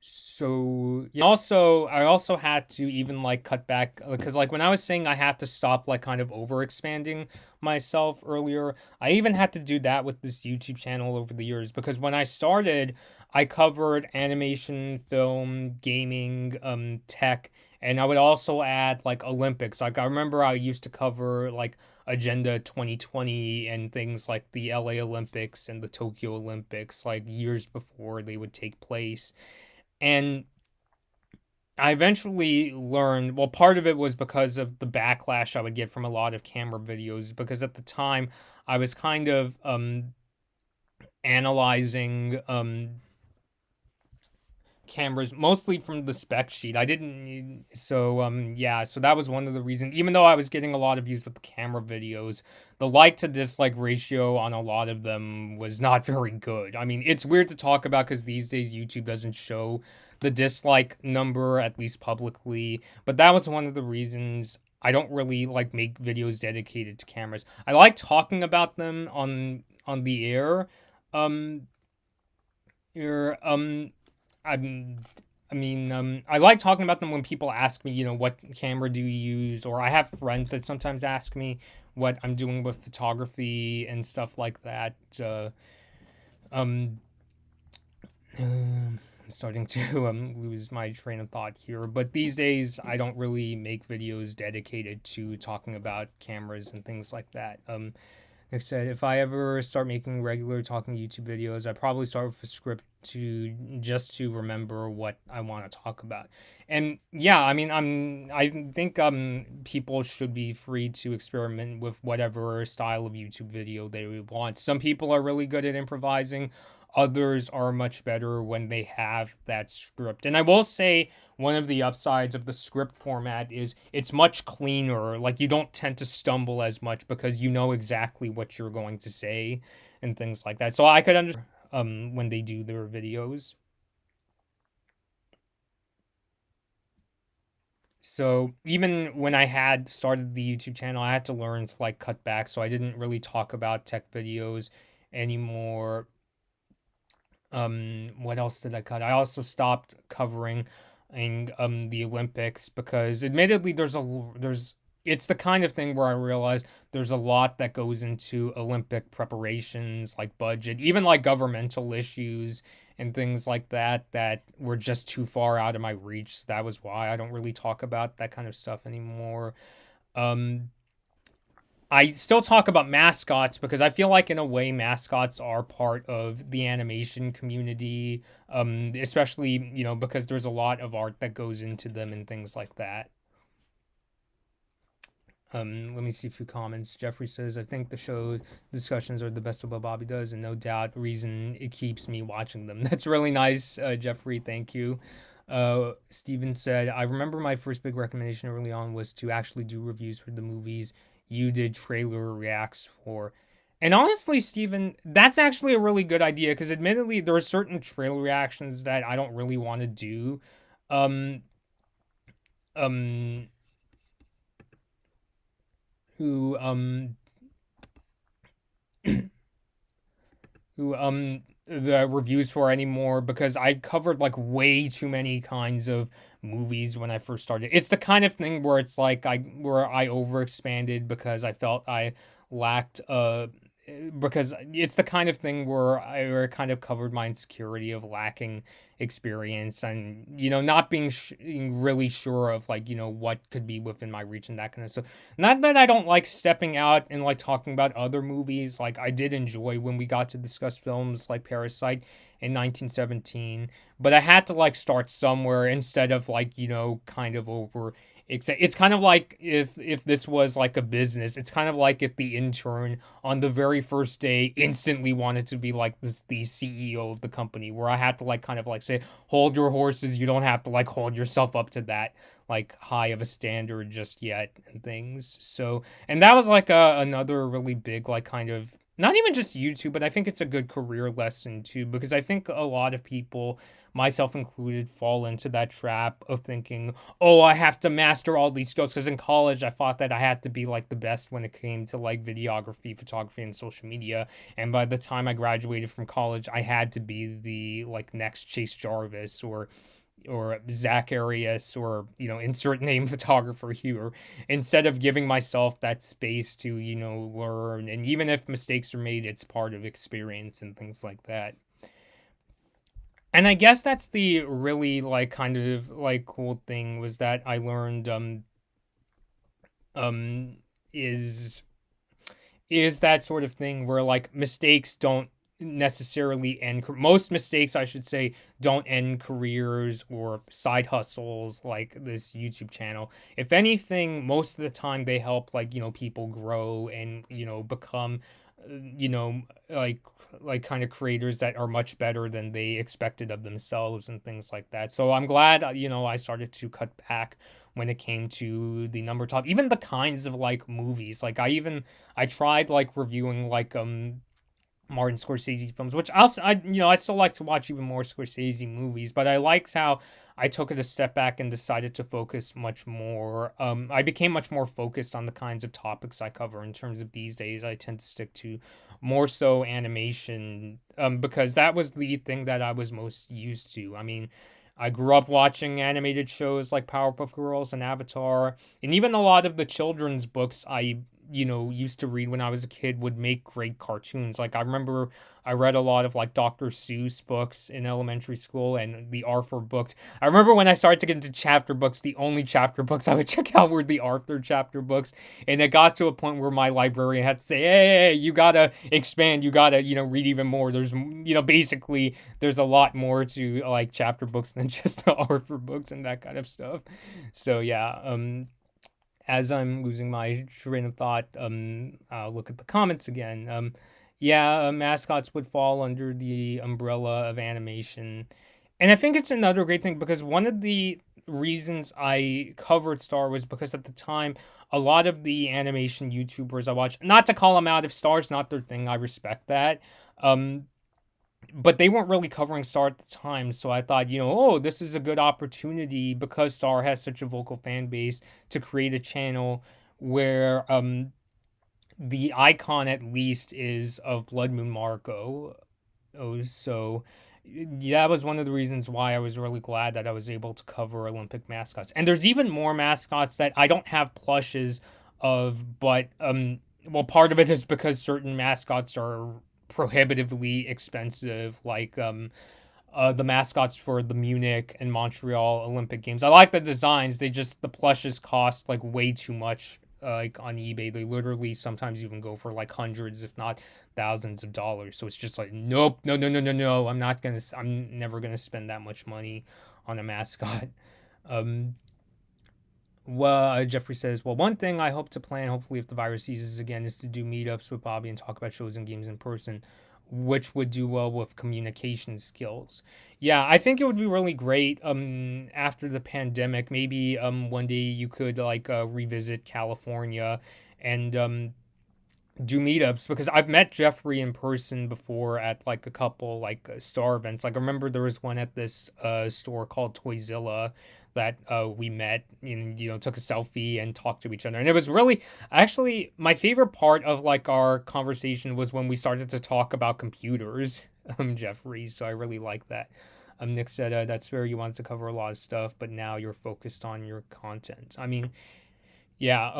So yeah, I also had to even like cut back because like when I was saying I had to stop like kind of over expanding myself earlier, I even had to do that with this YouTube channel over the years because when I started, I covered animation, film, gaming, tech, and I would also add like Olympics. Like I remember I used to cover like Agenda 2020 and things like the LA Olympics and the Tokyo Olympics like years before they would take place. And I eventually learned, well, part of it was because of the backlash I would get from a lot of camera videos, because at the time I was kind of analyzing cameras mostly from the spec sheet. I didn't need, so yeah, so that was one of the reasons. Even though I was getting a lot of views with the camera videos, the like to dislike ratio on a lot of them was not very good. I mean, it's weird to talk about because these days YouTube doesn't show the dislike number, at least publicly, but that was one of the reasons I don't really like make videos dedicated to cameras. I like talking about them on the air. Um here I'm I like talking about them when people ask me, what camera do you use? Or I have friends that sometimes ask me what I'm doing with photography and stuff like that. Um, I'm starting to lose my train of thought here. But these days, I don't really make videos dedicated to talking about cameras and things like that. Like I said, if I ever start making regular talking YouTube videos, I probably start with a script to remember what I want to talk about. And yeah, I think people should be free to experiment with whatever style of YouTube video they want. Some people are really good at improvising. Others are much better when they have that script. And I will say one of the upsides of the script format is it's much cleaner. Like you don't tend to stumble as much because you know exactly what you're going to say and things like that. So I could understand when they do their videos. So even when I had started the YouTube channel, I had to learn to like cut back. So I didn't really talk about tech videos anymore. What else did I cut? I also stopped covering the Olympics because admittedly there's it's the kind of thing where I realize there's a lot that goes into Olympic preparations, like budget, even like governmental issues and things like that that were just too far out of my reach. So that was why I don't really talk about that kind of stuff anymore. Um I still talk about mascots because I feel like in a way mascots are part of the animation community, especially, because there's a lot of art that goes into them and things like that. Let me see a few comments. Jeffrey says, I think the show discussions are the best of what Bobby does, and no doubt reason it keeps me watching them. That's really nice, Jeffrey. Thank you. Steven said, I remember my first big recommendation early on was to actually do reviews for the movies you did trailer reacts for. And honestly, Steven, that's actually a really good idea because admittedly, there are certain trailer reactions that I don't really want to do. Um, um, who the reviews for anymore because I covered like way too many kinds of movies when I first started. It's the kind of thing where it's like I overexpanded because I felt I lacked because it's the kind of thing where I kind of covered my insecurity of lacking experience and not being really sure of like what could be within my reach and that kind of stuff. Not that I don't like stepping out and like talking about other movies. Like I did enjoy when we got to discuss films like Parasite in 1917, but I had to like start somewhere instead of like kind of over. It's kind of like if this was like a business. It's kind of like if the intern on the very first day instantly wanted to be like the CEO of the company, where I had to like kind of like say, hold your horses. You don't have to like hold yourself up to that like high of a standard just yet and things. So, and that was like another really big like kind of not even just YouTube, but I think it's a good career lesson too because I think a lot of people, myself included, fall into that trap of thinking, "Oh, I have to master all these skills." Because in college, I thought that I had to be like the best when it came to like videography, photography, and social media. And by the time I graduated from college, I had to be the like next Chase Jarvis or Zach Arias or insert name photographer here instead of giving myself that space to learn, and even if mistakes are made it's part of experience and things like that. And I guess that's the really like kind of like cool thing was that I learned um is is that sort of thing where like mistakes don't necessarily end most mistakes I should say don't end careers or side hustles like this YouTube channel. If anything, most of the time they help like people grow and become you know like kind of creators that are much better than they expected of themselves and things like that. So I'm glad I started to cut back when it came to the number top, even the kinds of like movies. Like I tried like reviewing like Martin Scorsese films, which also I still like to watch even more Scorsese movies, but I liked how I took it a step back and decided to focus much more. I became much more focused on the kinds of topics I cover. In terms of these days, I tend to stick to more so animation, because that was the thing that I was most used to. I mean, I grew up watching animated shows like Powerpuff Girls and Avatar, and even a lot of the children's books I used to read when I was a kid would make great cartoons. Like I remember I read a lot of like Dr. Seuss books in elementary school and the Arthur books. I remember when I started to get into chapter books, the only chapter books I would check out were the Arthur chapter books. And it got to a point where my librarian had to say, hey, you gotta expand, you gotta, read even more. There's, basically there's a lot more to like chapter books than just the Arthur books and that kind of stuff. So yeah, as I'm losing my train of thought, I'll look at the comments again. Yeah, mascots would fall under the umbrella of animation. And I think it's another great thing because one of the reasons I covered Star was because at the time, a lot of the animation YouTubers I watched, not to call them out if Star's not their thing, I respect that. Um, but they weren't really covering Star at the time, so I thought, oh, this is a good opportunity because Star has such a vocal fan base to create a channel where the icon at least is of Blood Moon Marco. Oh, so yeah, that was one of the reasons why I was really glad that I was able to cover Olympic mascots. And there's even more mascots that I don't have plushes of, but well, part of it is because certain mascots are prohibitively expensive, like the mascots for the Munich and Montreal Olympic Games. I like the designs, the plushes cost like way too much. Like on eBay, they literally sometimes even go for like hundreds, if not thousands of dollars. So it's just like, nope, no, no, no, no, no. I'm never gonna spend that much money on a mascot. Um, well, Jeffrey says, well, one thing I hope to plan, hopefully, if the virus eases again, is to do meetups with Bobby and talk about shows and games in person, which would do well with communication skills. Yeah, I think it would be really great. After the pandemic, maybe one day you could like revisit California and do meetups because I've met Jeffrey in person before at like a couple like star events. Like I remember there was one at this store called Toyzilla that we met and took a selfie and talked to each other. And it was really actually my favorite part of like our conversation was when we started to talk about computers, Jeffrey. So I really like that. Nick said that's where you wanted to cover a lot of stuff, but now you're focused on your content. I mean, yeah,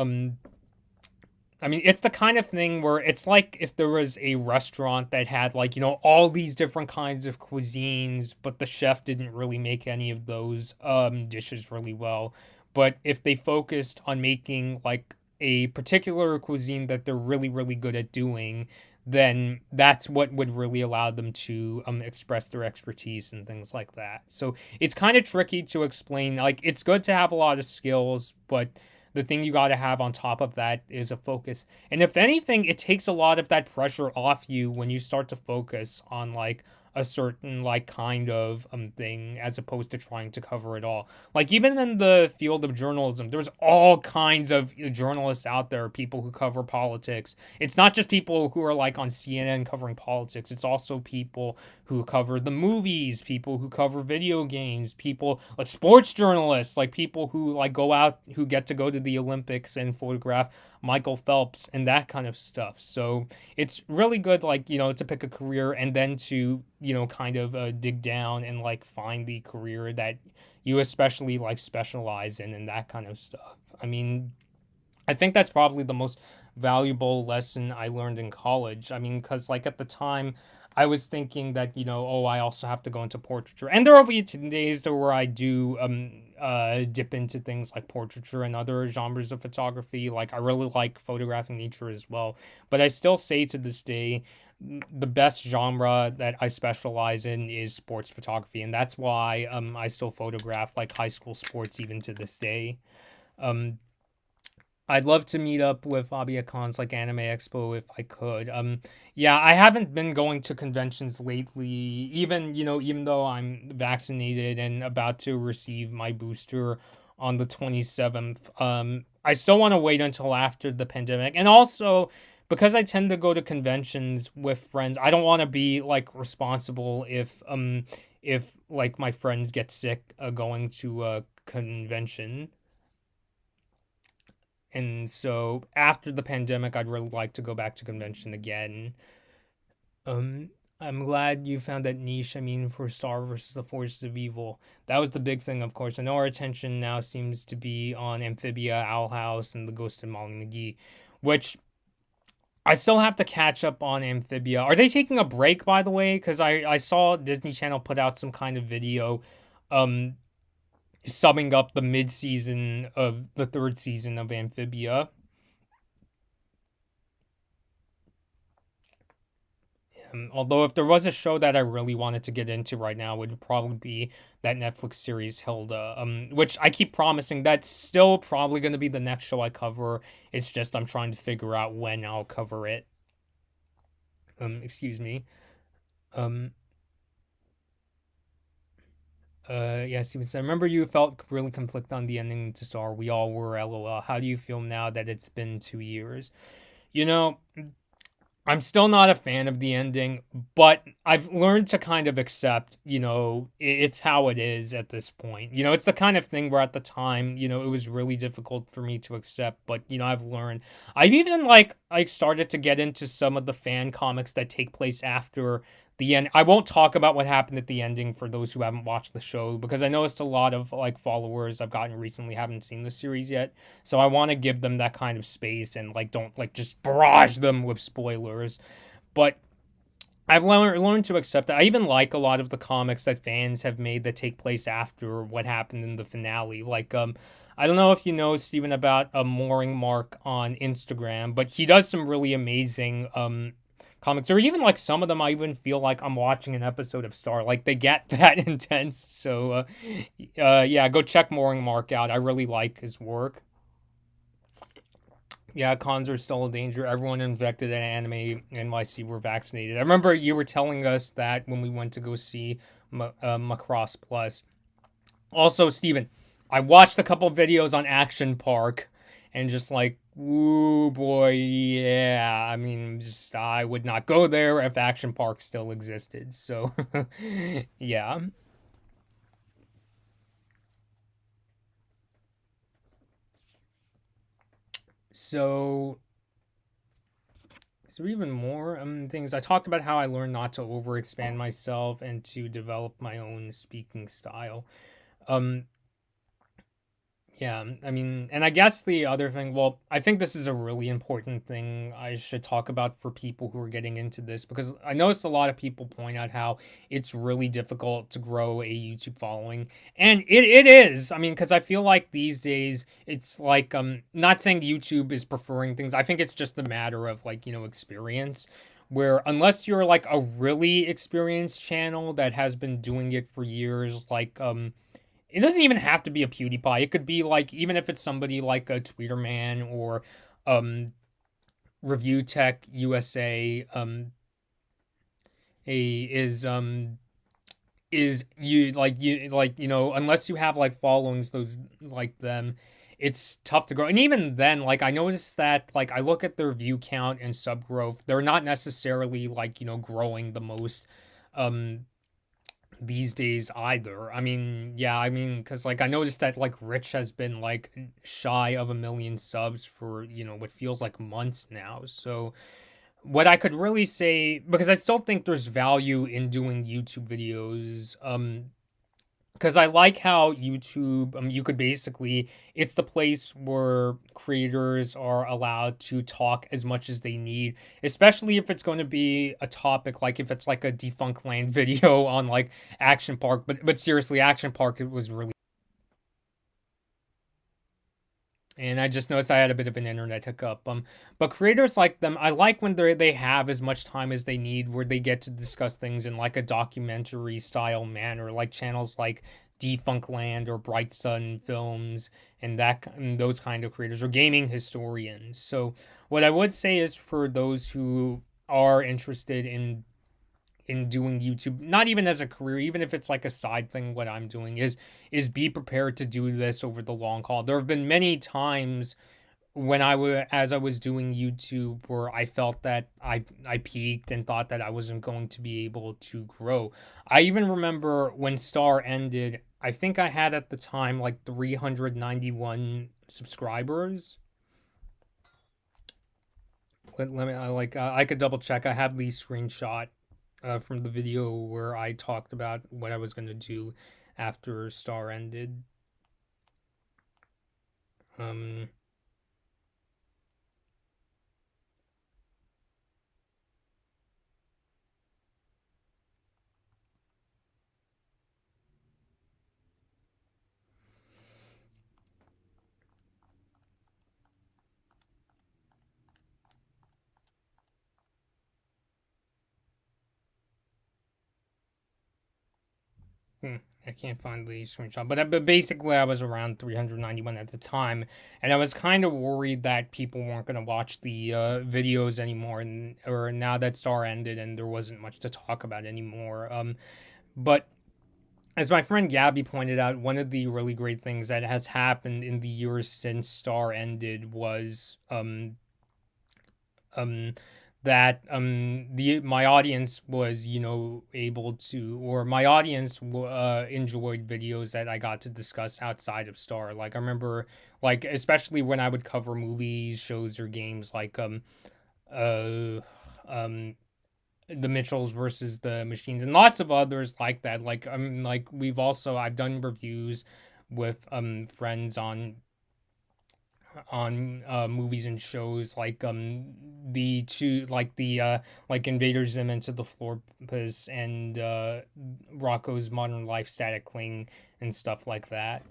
it's the kind of thing where it's like if there was a restaurant that had like, all these different kinds of cuisines, but the chef didn't really make any of those dishes really well. But if they focused on making like a particular cuisine that they're really, really good at doing, then that's what would really allow them to express their expertise and things like that. So it's kind of tricky to explain. Like, it's good to have a lot of skills, but the thing you got to have on top of that is a focus. And if anything, it takes a lot of that pressure off you when you start to focus on like a certain like kind of thing as opposed to trying to cover it all. Like even in the field of journalism, there's all kinds of journalists out there, people who cover politics. It's not just people who are like on CNN covering politics. It's also people who cover the movies, people who cover video games, people like sports journalists, like people who like go out who get to go to the Olympics and photograph Michael Phelps and that kind of stuff. So it's really good, like, to pick a career and then to, kind of dig down and like find the career that you especially like specialize in and that kind of stuff. I think that's probably the most valuable lesson I learned in college. Because like at the time, I was thinking that oh, I also have to go into portraiture, and there will be days where I do dip into things like portraiture and other genres of photography. Like I really like photographing nature as well, but I still say to this day the best genre that I specialize in is sports photography, and that's why I still photograph like high school sports even to this day. Um, I'd love to meet up with Bobby at cons like Anime Expo if I could. Yeah, I haven't been going to conventions lately. Even though I'm vaccinated and about to receive my booster on the 27th. I still want to wait until after the pandemic. And also, because I tend to go to conventions with friends, I don't want to be like responsible if like my friends get sick going to a convention. And so after the pandemic, I'd really like to go back to convention again. Um, I'm glad you found that niche. For Star versus the Forces of Evil, that was the big thing, of course. I know our attention now seems to be on Amphibia, Owl House, and The Ghost of Molly McGee, which I still have to catch up on Amphibia. Are they taking a break, by the way? Because I saw Disney Channel put out some kind of video, um, summing up the mid season of the third season of Amphibia. Although if there was a show that I really wanted to get into right now, it would probably be that Netflix series Hilda, which I keep promising that's still probably going to be the next show I cover. It's just I'm trying to figure out when I'll cover it. Excuse me. Um, yeah, Steven said, I remember you felt really conflict on the ending to Star. We all were, lol. How do you feel now that it's been 2 years? You know, I'm still not a fan of the ending, but I've learned to kind of accept, it's how it is at this point. It's the kind of thing where at the time, it was really difficult for me to accept, but I've learned. I've even like started to get into some of the fan comics that take place after the end. I won't talk about what happened at the ending for those who haven't watched the show because I noticed a lot of like followers I've gotten recently haven't seen the series yet. So I want to give them that kind of space and like don't like just barrage them with spoilers. But I've learned to accept that. I even like a lot of the comics that fans have made that take place after what happened in the finale. Like I don't know if you know Steven about a Mooring Mark on Instagram, but he does some really amazing comics, or even like some of them I even feel like I'm watching an episode of Star, like they get that intense. So yeah, go check Mooring Mark out. I really like his work. Yeah, cons are still a danger. Everyone infected at Anime NYC were vaccinated. I remember you were telling us that when we went to go see Macross Plus. Also, Steven, I watched a couple videos on Action Park and just like Ooh boy, yeah. I mean, just I would not go there if Action Park still existed. So, yeah. So, is there even more things? I talked about how I learned not to overexpand myself and to develop my own speaking style. Um, Yeah, I mean, and I guess the other thing, well, I think this is a really important thing I should talk about for people who are getting into this because I noticed a lot of people point out how it's really difficult to grow a YouTube following. And it is. I mean, because I feel like these days it's like not saying YouTube is preferring things. I think it's just a matter of like, experience where unless you're like a really experienced channel that has been doing it for years, like it doesn't even have to be a PewDiePie. It could be like even if it's somebody like a Tweeterman or um Review Tech USA a is you unless you have like followings those like them, it's tough to grow. And even then, like I noticed that like I look at their view count and sub growth, they're not necessarily like, growing the most um these days either. I mean, yeah, I mean, because like I noticed that like Rich has been like shy of 1 million subs for what feels like months now. So what I could really say, because I still think there's value in doing YouTube videos, because I like how YouTube, you could basically, it's the place where creators are allowed to talk as much as they need, especially if it's going to be a topic, like if it's like a Defunct Land video on like Action Park. But seriously, Action Park, it was really. And I just noticed I had a bit of an internet hiccup. But creators like them, I like when they have as much time as they need, where they get to discuss things in like a documentary style manner, like channels like Defunct Land or Bright Sun Films, and those kind of creators or gaming historians. So what I would say is for those who are interested in doing YouTube, not even as a career, even if it's like a side thing, what I'm doing is be prepared to do this over the long haul. There have been many times when as I was doing YouTube where I felt that I peaked and thought that I wasn't going to be able to grow. I even remember when Star ended, I think I had at the time like 391 subscribers. Let me I could double check. I have the screenshot from the video where I talked about what I was going to do after Star ended. Um, hmm, I can't find the screenshot, but basically I was around 391 at the time, and I was kind of worried that people weren't going to watch the videos anymore, or now that Star ended and there wasn't much to talk about anymore. But as my friend Gabby pointed out, one of the really great things that has happened in the years since Star ended was um that the my audience was able to, or my audience enjoyed videos that I got to discuss outside of Star. Like I remember, like especially when I would cover movies, shows, or games, like uh um the Mitchells versus the Machines and lots of others like that. Like I've done reviews with friends on movies and shows like the two like Invader Zim into the Florpus and Rocco's Modern Life Static Cling and stuff like that.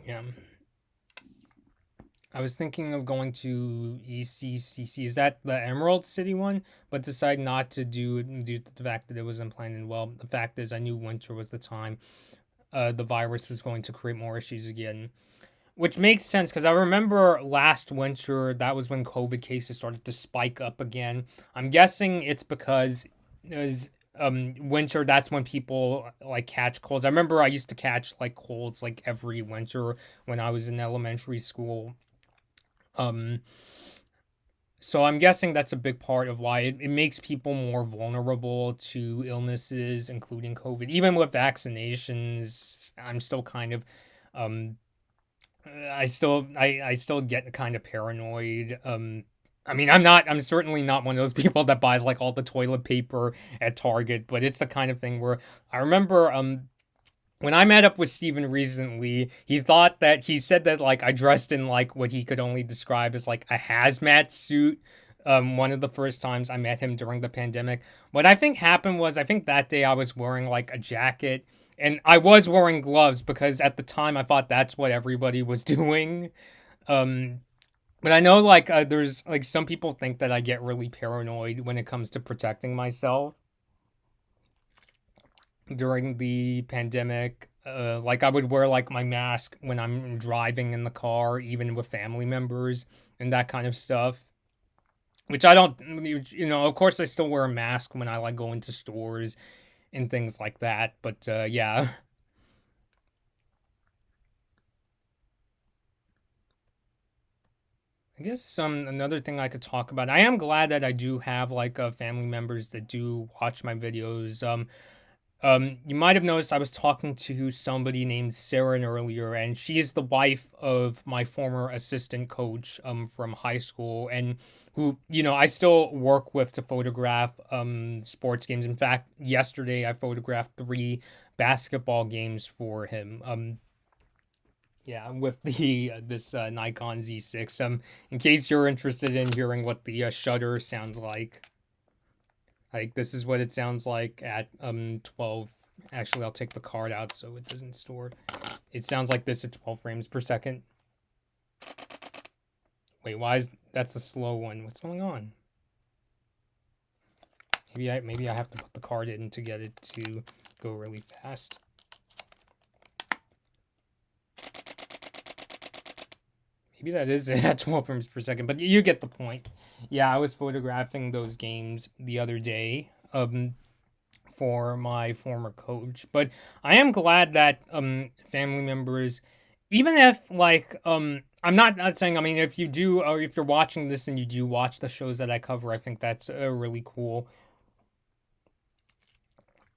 Yeah. I was thinking of going to ECCC. Is that the Emerald City one? But decided not to do it due to the fact that it wasn't planned. And well, the fact is, I knew winter was the time the virus was going to create more issues again. Which makes sense because I remember last winter, that was when COVID cases started to spike up again. I'm guessing it's because it was winter, that's when people like catch colds. I remember I used to catch like colds like every winter when I was in elementary school. Um, so I'm guessing that's a big part of why it makes people more vulnerable to illnesses, including COVID. Even with vaccinations, I'm still kind of, um, I still get kind of paranoid. I mean, I'm certainly not one of those people that buys like all the toilet paper at Target, but it's the kind of thing where I remember, when I met up with Steven recently, he said that like I dressed in like what he could only describe as like a hazmat suit. One of the first times I met him during the pandemic. What I think happened was I think that day I was wearing like a jacket and I was wearing gloves because at the time I thought that's what everybody was doing. Um, but I know like there's like some people think that I get really paranoid when it comes to protecting myself during the pandemic. Like I would wear like my mask when I'm driving in the car, even with family members and that kind of stuff. Which I don't, of course I still wear a mask when I like go into stores and things like that. But yeah, I guess another thing I could talk about. I am glad that I do have like family members that do watch my videos. You might have noticed I was talking to somebody named Sarah earlier, and she is the wife of my former assistant coach from high school, and who I still work with to photograph sports games. In fact, yesterday I photographed 3 basketball games for him. Yeah, with the this Nikon Z6. In case you're interested in hearing what the shutter sounds like. Like this is what it sounds like at 12. Actually, I'll take the card out so it doesn't store. It sounds like this at 12 frames per second. Wait, why is that's a slow one? What's going on? Maybe I have to put the card in to get it to go really fast. Maybe that is at 12 frames per second, but you get the point. Yeah, I was photographing those games the other day. For my former coach. But I am glad that family members, even if like I'm not saying, I mean, if you do, or if you're watching this and you do watch the shows that I cover, I think that's really cool.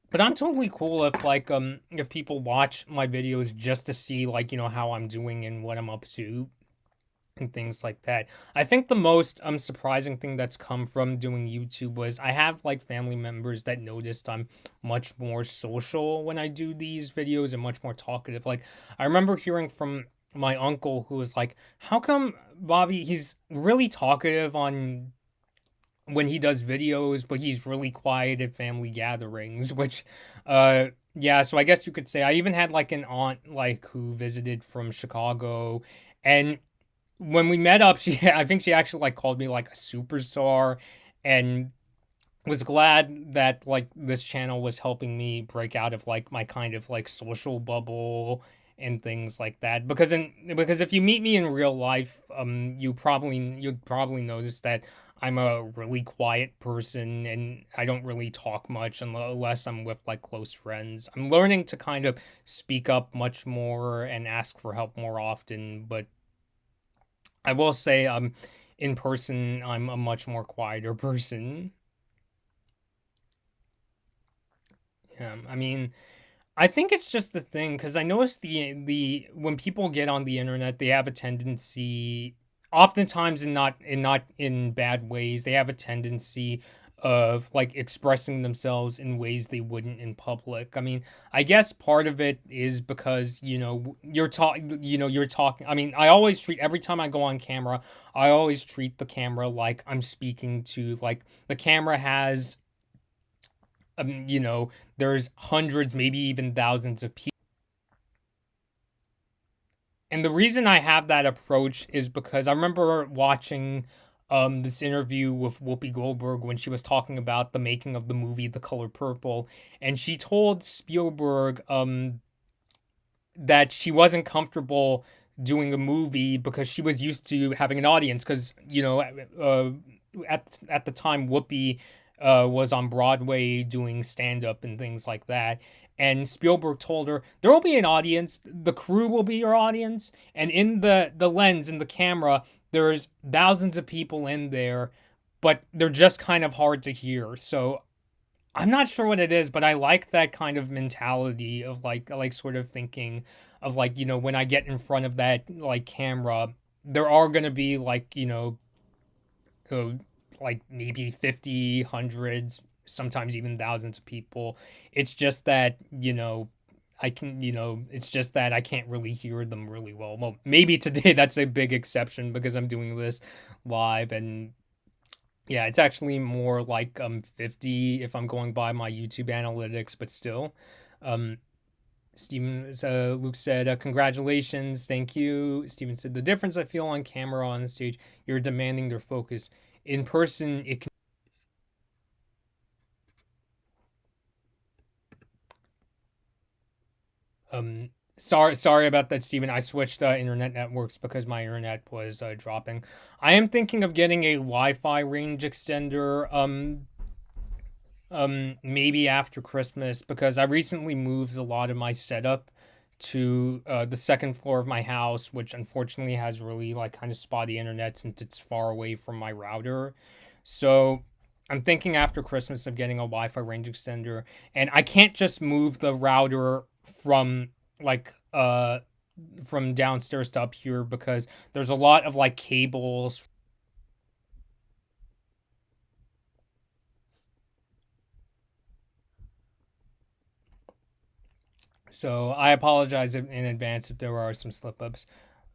But I'm totally cool if people watch my videos just to see like how I'm doing and what I'm up to and things like that. I think the most surprising thing that's come from doing YouTube was I have like family members that noticed I'm much more social when I do these videos and much more talkative. Like I remember hearing from my uncle who was like, "How come Bobby he's really talkative on when he does videos, but he's really quiet at family gatherings?" Which yeah, so I guess you could say I even had like an aunt like who visited from Chicago, and when we met up, she I think she actually like called me like a superstar and was glad that like this channel was helping me break out of like my kind of like social bubble and things like that. Because if you meet me in real life, you'd probably notice that I'm a really quiet person and I don't really talk much unless I'm with like close friends. I'm learning to kind of speak up much more and ask for help more often, but I will say, in person, I'm a much more quieter person. I mean, I think it's just the thing because I noticed the when people get on the internet, they have a tendency, oftentimes not in bad ways, they have a tendency of like expressing themselves in ways they wouldn't in public. I mean, I guess part of it is because you're talking. I mean, I always treat every time I go on camera, I always treat the camera like I'm speaking to like the camera has there's hundreds, maybe even thousands of people. And the reason I have that approach is because I remember watching this interview with Whoopi Goldberg when she was talking about the making of the movie The Color Purple, and she told Spielberg that she wasn't comfortable doing a movie because she was used to having an audience because at the time Whoopi was on Broadway doing stand up and things like that. And Spielberg told her there will be an audience, the crew will be your audience, and in the lens in the camera, there's thousands of people in there, but they're just kind of hard to hear. So I'm not sure what it is, but I like that kind of mentality of like sort of thinking of like, when I get in front of that like camera, there are gonna be like, uh, like maybe 50, hundreds, sometimes even thousands of people. It's just that, it's just that I can't really hear them really well. Well, maybe today that's a big exception because I'm doing this live, and yeah, it's actually more like 50 if I'm going by my YouTube analytics, but still. Um Luke said, congratulations, thank you. Steven said, the difference I feel on camera on the stage, you're demanding their focus. In person, it can. Sorry about that, Steven. I switched internet networks because my internet was dropping. I am thinking of getting a Wi-Fi range extender. Maybe after Christmas because I recently moved a lot of my setup to the second floor of my house, which unfortunately has really like kind of spotty internet since it's far away from my router. So I'm thinking after Christmas of getting a Wi-Fi range extender, and I can't just move the router like from downstairs to up here because there's a lot of like cables. So I apologize in advance if there are some slip ups.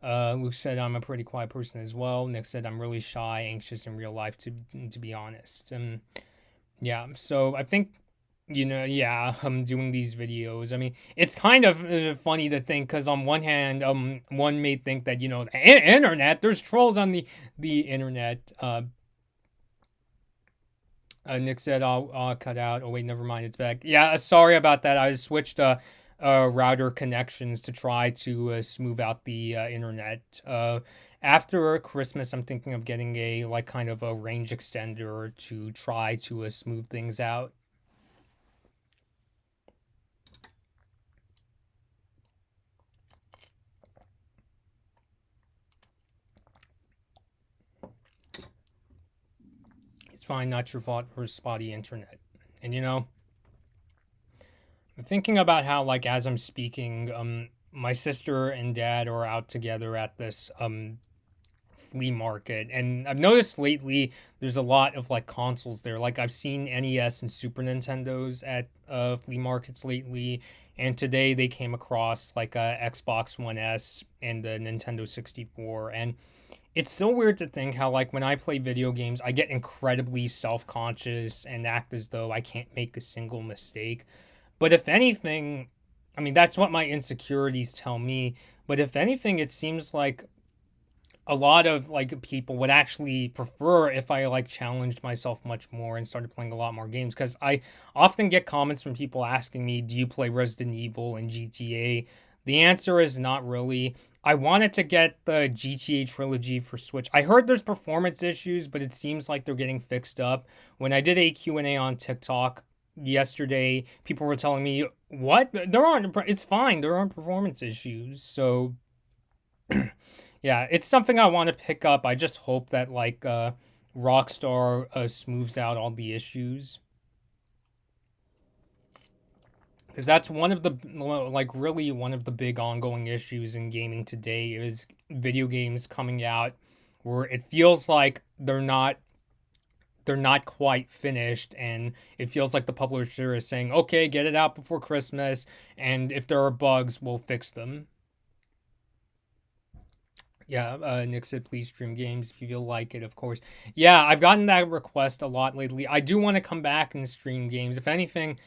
Luke said I'm a pretty quiet person as well. Nick said I'm really shy, anxious in real life, to be honest. Yeah. So I think yeah, I'm doing these videos. I mean, it's kind of funny to think because on one hand, one may think that the internet, there's trolls on the internet. Nick said, I'll cut out. Oh, wait, never mind. It's back. Yeah, sorry about that. I switched router connections to try to smooth out the internet. After Christmas, I'm thinking of getting a, like, kind of a range extender to try to smooth things out. It's fine, not your fault for spotty internet. And, I'm thinking about how, like, as I'm speaking, my sister and dad are out together at this flea market, and I've noticed lately there's a lot of like consoles there. Like I've seen NES and Super Nintendos at flea markets lately, and today they came across like a Xbox One S and the Nintendo 64. And it's so weird to think how like when I play video games I get incredibly self-conscious and act as though I can't make a single mistake. But if anything, I mean that's what my insecurities tell me, but if anything it seems like a lot of like people would actually prefer if I like challenged myself much more and started playing a lot more games, because I often get comments from people asking me, do you play Resident Evil and GTA? The answer is not really. I wanted to get the GTA trilogy for Switch. I heard there's performance issues, but it seems like they're getting fixed up. When I did a Q&A on TikTok yesterday, people were telling me, what? There aren't, it's fine. There aren't performance issues. So yeah, it's something I want to pick up. I just hope that like Rockstar smooths out all the issues, because that's one of the like really one of the big ongoing issues in gaming today is video games coming out where it feels like they're not quite finished, and it feels like the publisher is saying, "Okay, get it out before Christmas, and if there are bugs, we'll fix them." Yeah, Nick said, please stream games if you feel like it, of course. Yeah, I've gotten that request a lot lately. I do want to come back and stream games. If anything,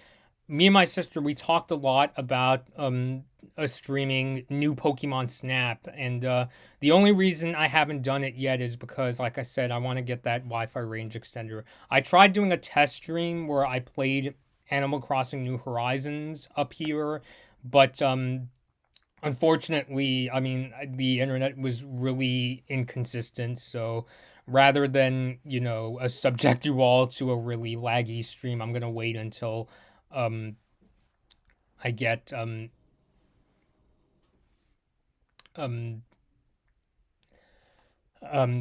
me and my sister, we talked a lot about streaming new Pokemon Snap, and the only reason I haven't done it yet is because, like I said, I want to get that Wi-Fi range extender. I tried doing a test stream where I played Animal Crossing New Horizons up here, but unfortunately, I mean, the internet was really inconsistent, so rather than, subject you all to a really laggy stream. I'm gonna wait until um I get um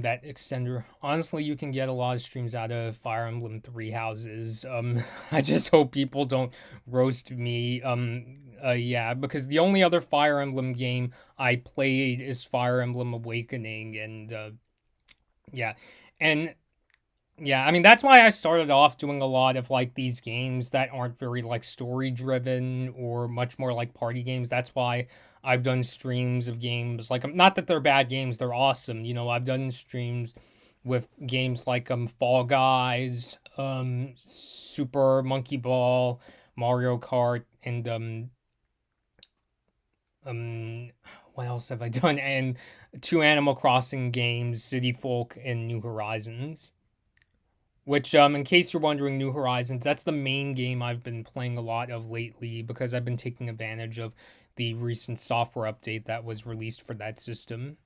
that extender. Honestly, you can get a lot of streams out of Fire Emblem Three Houses. I just hope people don't roast me. Yeah, because the only other Fire Emblem game I played is Fire Emblem Awakening, and yeah, and yeah, I mean that's why I started off doing a lot of like these games that aren't very like story driven or much more like party games. That's why I've done streams of games like not that they're bad games, they're awesome. I've done streams with games like Fall Guys, Super Monkey Ball, Mario Kart, and um what else have I done? And two Animal Crossing games, City Folk and New Horizons. Which, in case you're wondering, New Horizons, that's the main game I've been playing a lot of lately because I've been taking advantage of the recent software update that was released for that system.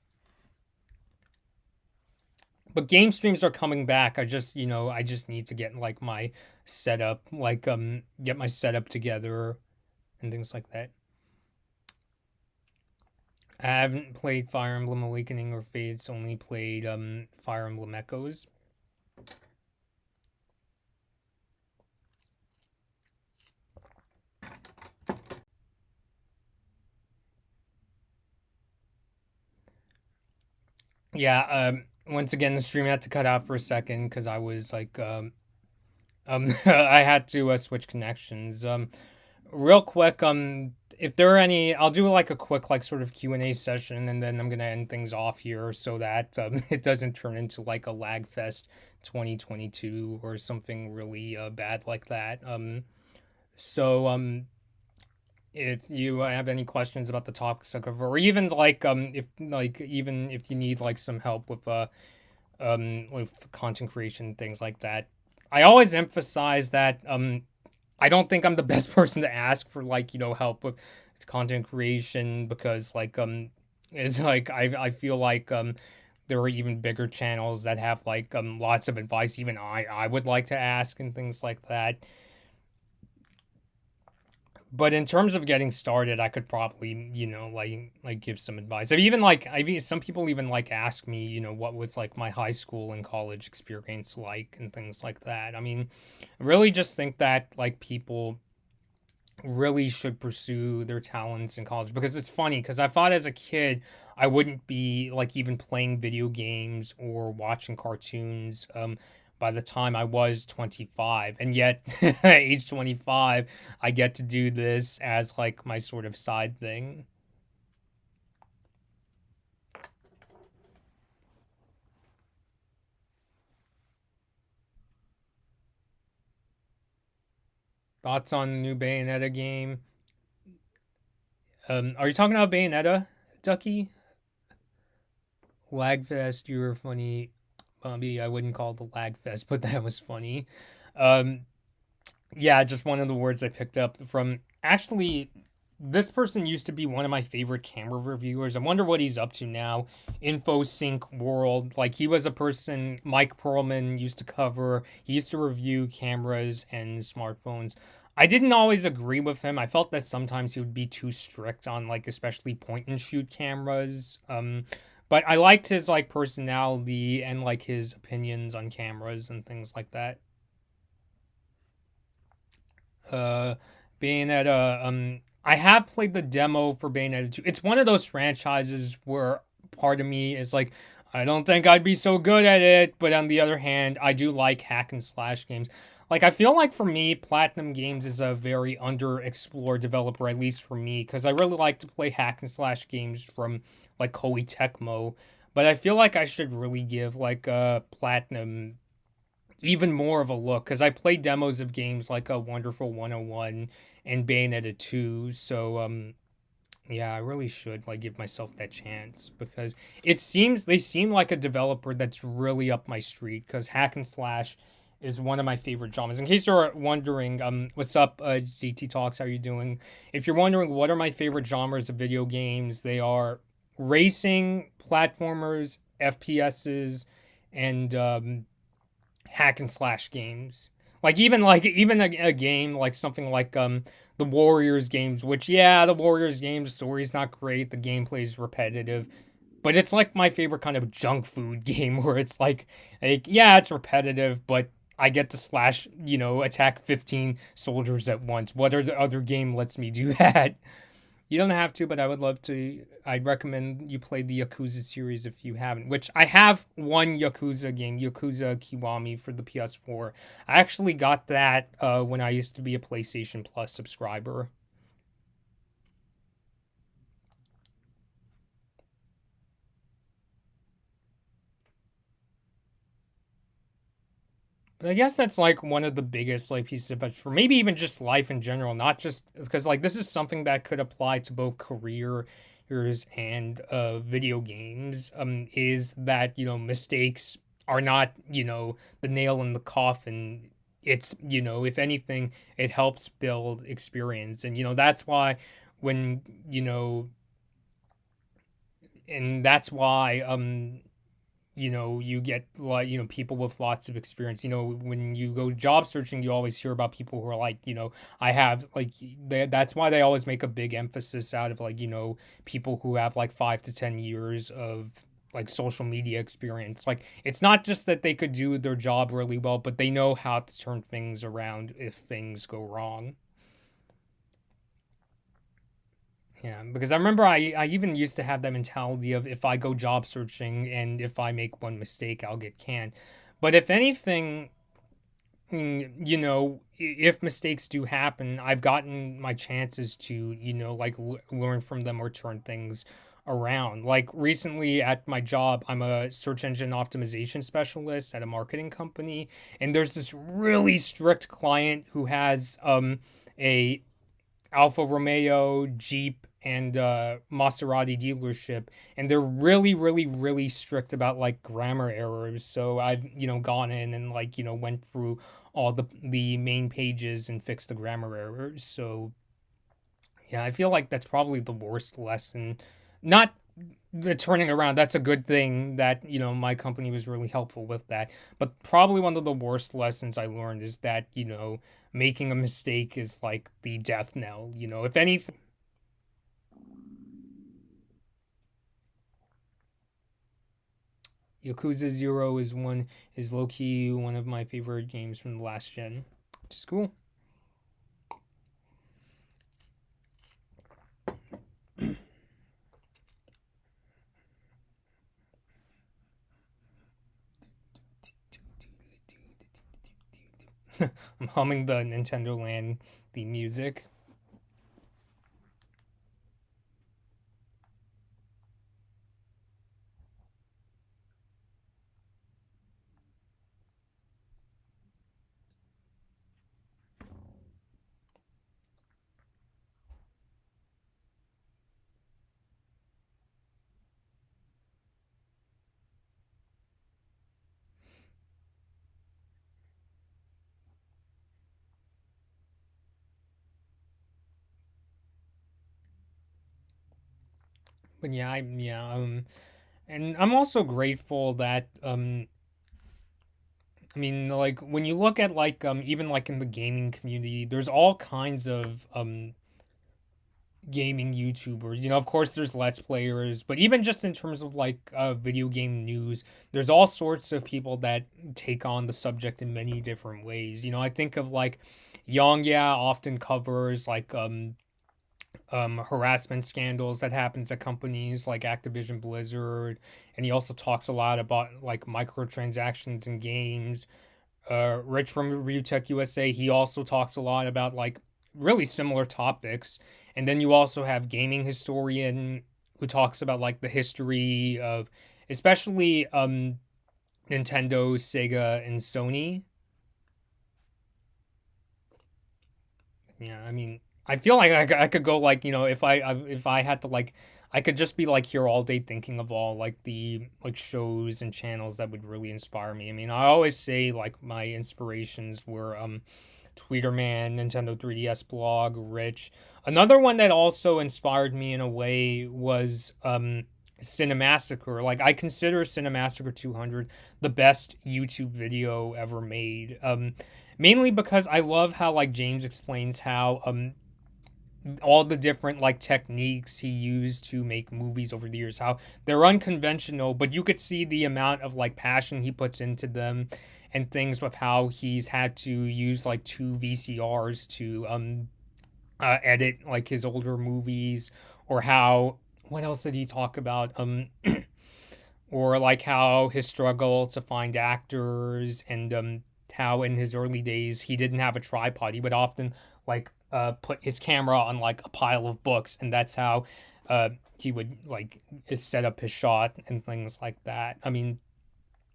But game streams are coming back. I just need to get like my setup, like get my setup together and things like that. I haven't played Fire Emblem Awakening or Fates, only played Fire Emblem Echoes. Yeah, once again, the stream had to cut out for a second because I was like, I had to switch connections. Real quick, if there are any, I'll do like a quick like sort of Q&A session, and then I'm gonna end things off here so that it doesn't turn into like a lag fest 2022 or something really bad like that. So if you have any questions about the topics I cover, or even like if like even if you need like some help with content creation, things like that, I always emphasize that I don't think I'm the best person to ask for like help with content creation because like it's like I feel like there are even bigger channels that have like lots of advice even I would like to ask and things like that. But in terms of getting started, I could probably, like give some advice. Some people even like ask me, what was like my high school and college experience like and things like that. I mean, I really just think that like people really should pursue their talents in college because it's funny because I thought as a kid I wouldn't be like even playing video games or watching cartoons by the time I was 25, and yet at age 25 I get to do this as like my sort of side thing. Thoughts on the new Bayonetta game? Are you talking about Bayonetta, Ducky? Lagfest, you were funny. Bobby, I wouldn't call it the lag fest, but that was funny. Um, yeah, just one of the words I picked up from. Actually, this person used to be one of my favorite camera reviewers. I wonder what he's up to now. InfoSync World. Like, he was a person Mike Perlman used to cover. He used to review cameras and smartphones. I didn't always agree with him. I felt that sometimes he would be too strict on, like, especially point and shoot cameras. But I liked his, like, personality and, like, his opinions on cameras and things like that. uh Bayonetta, I have played the demo for Bayonetta 2. It's one of those franchises where part of me is like, I don't think I'd be so good at it, but on the other hand, I do like hack and slash games. Like I feel like for me, Platinum Games is a very underexplored developer, at least for me, because I really like to play hack and slash games from like Koei Tecmo. But I feel like I should really give like Platinum even more of a look because I played demos of games like a Wonderful 101 and Bayonetta 2. So yeah, I really should like give myself that chance because they seem like a developer that's really up my street because hack and slash is one of my favorite genres. In case you're wondering, what's up, GT Talks? How are you doing? If you're wondering what are my favorite genres of video games, they are racing, platformers, FPSs, and hack and slash games. Like even a game like something like the Warriors games, which yeah, the Warriors games, the story's not great, the gameplay's repetitive, but it's like my favorite kind of junk food game where it's like yeah, it's repetitive, but I get to slash, attack 15 soldiers at once. What other game lets me do that? You don't have to, but I would love to. I'd recommend you play the Yakuza series if you haven't, which I have one Yakuza game, Yakuza Kiwami for the PS4. I actually got that when I used to be a PlayStation Plus subscriber. But I guess that's like one of the biggest like pieces of advice for maybe even just life in general, not just because like this is something that could apply to both careers and video games. Is that mistakes are not the nail in the coffin. It's if anything, it helps build experience, and that's why when and that's why you get like people with lots of experience. When you go job searching, you always hear about people who are like, I have like that's why they always make a big emphasis out of like people who have like 5 to 10 years of like social media experience. Like it's not just that they could do their job really well, but they know how to turn things around if things go wrong. Yeah, because I remember I even used to have that mentality of if I go job searching and if I make one mistake, I'll get canned. But if anything, if mistakes do happen, I've gotten my chances to, like learn from them or turn things around. Like recently at my job, I'm a search engine optimization specialist at a marketing company, and there's this really strict client who has a Alfa Romeo, Jeep, and Maserati dealership, and they're really, really, really strict about like grammar errors. So I've gone in and like went through all the main pages and fixed the grammar errors. So yeah, I feel like that's probably the worst lesson. Not the turning around, that's a good thing that my company was really helpful with that, but probably one of the worst lessons I learned is that making a mistake is like the death knell. If anything, Yakuza 0 is low-key one of my favorite games from the last gen, which is cool. I'm humming the Nintendo Land theme music. But yeah, and I'm also grateful that I mean, like when you look at like even like in the gaming community, there's all kinds of gaming YouTubers. Of course there's let's players, but even just in terms of like video game news, there's all sorts of people that take on the subject in many different ways. I think of like Yongya often covers like harassment scandals that happens at companies like Activision Blizzard, and he also talks a lot about like microtransactions in games. Rich from Review Tech USA, he also talks a lot about like really similar topics. And then you also have gaming historian who talks about like the history of especially Nintendo, Sega, and Sony. Yeah, I mean, I feel like I could go like if I had to like I could just be like here all day thinking of all like the like shows and channels that would really inspire me. I mean, I always say like my inspirations were Tweeterman, Nintendo 3DS blog, Rich. Another one that also inspired me in a way was Cinemassacre. Like, I consider Cinemassacre 200 the best YouTube video ever made. Mainly because I love how, like, James explains how all the different like techniques he used to make movies over the years, how they're unconventional, but you could see the amount of like passion he puts into them, and things with how he's had to use like two VCRs to edit like his older movies, or how, what else did he talk about, or like how his struggle to find actors, and how in his early days he didn't have a tripod. He would often like put his camera on like a pile of books, and that's how he would like set up his shot and things like that. I mean,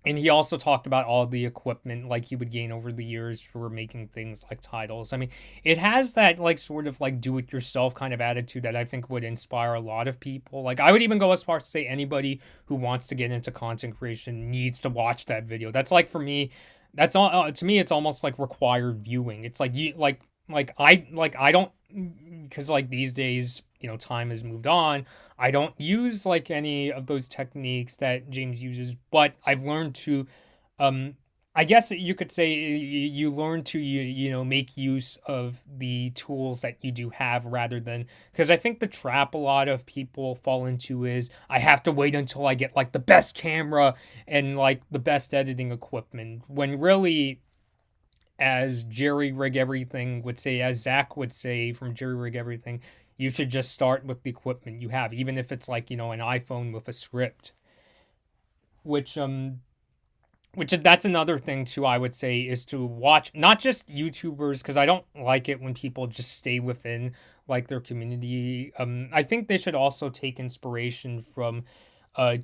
and he also talked about all the equipment like he would gain over the years for making things like titles. I mean, it has that like sort of like do it yourself kind of attitude that I think would inspire a lot of people. Like, I would even go as far as to say anybody who wants to get into content creation needs to watch that video. That's like, for me, that's all to me it's almost like required viewing. It's like you like I don't, because like these days, time has moved on. I don't use like any of those techniques that James uses, but I've learned to, um, I guess you could say you learn to make use of the tools that you do have, rather than, because I think the trap a lot of people fall into is I have to wait until I get like the best camera and like the best editing equipment, when really, as Jerry Rig Everything would say, as Zach would say from Jerry Rig Everything, you should just start with the equipment you have, even if it's like, an iPhone with a script. Which that's another thing too, I would say, is to watch not just YouTubers, because I don't like it when people just stay within like their community. I think they should also take inspiration from uh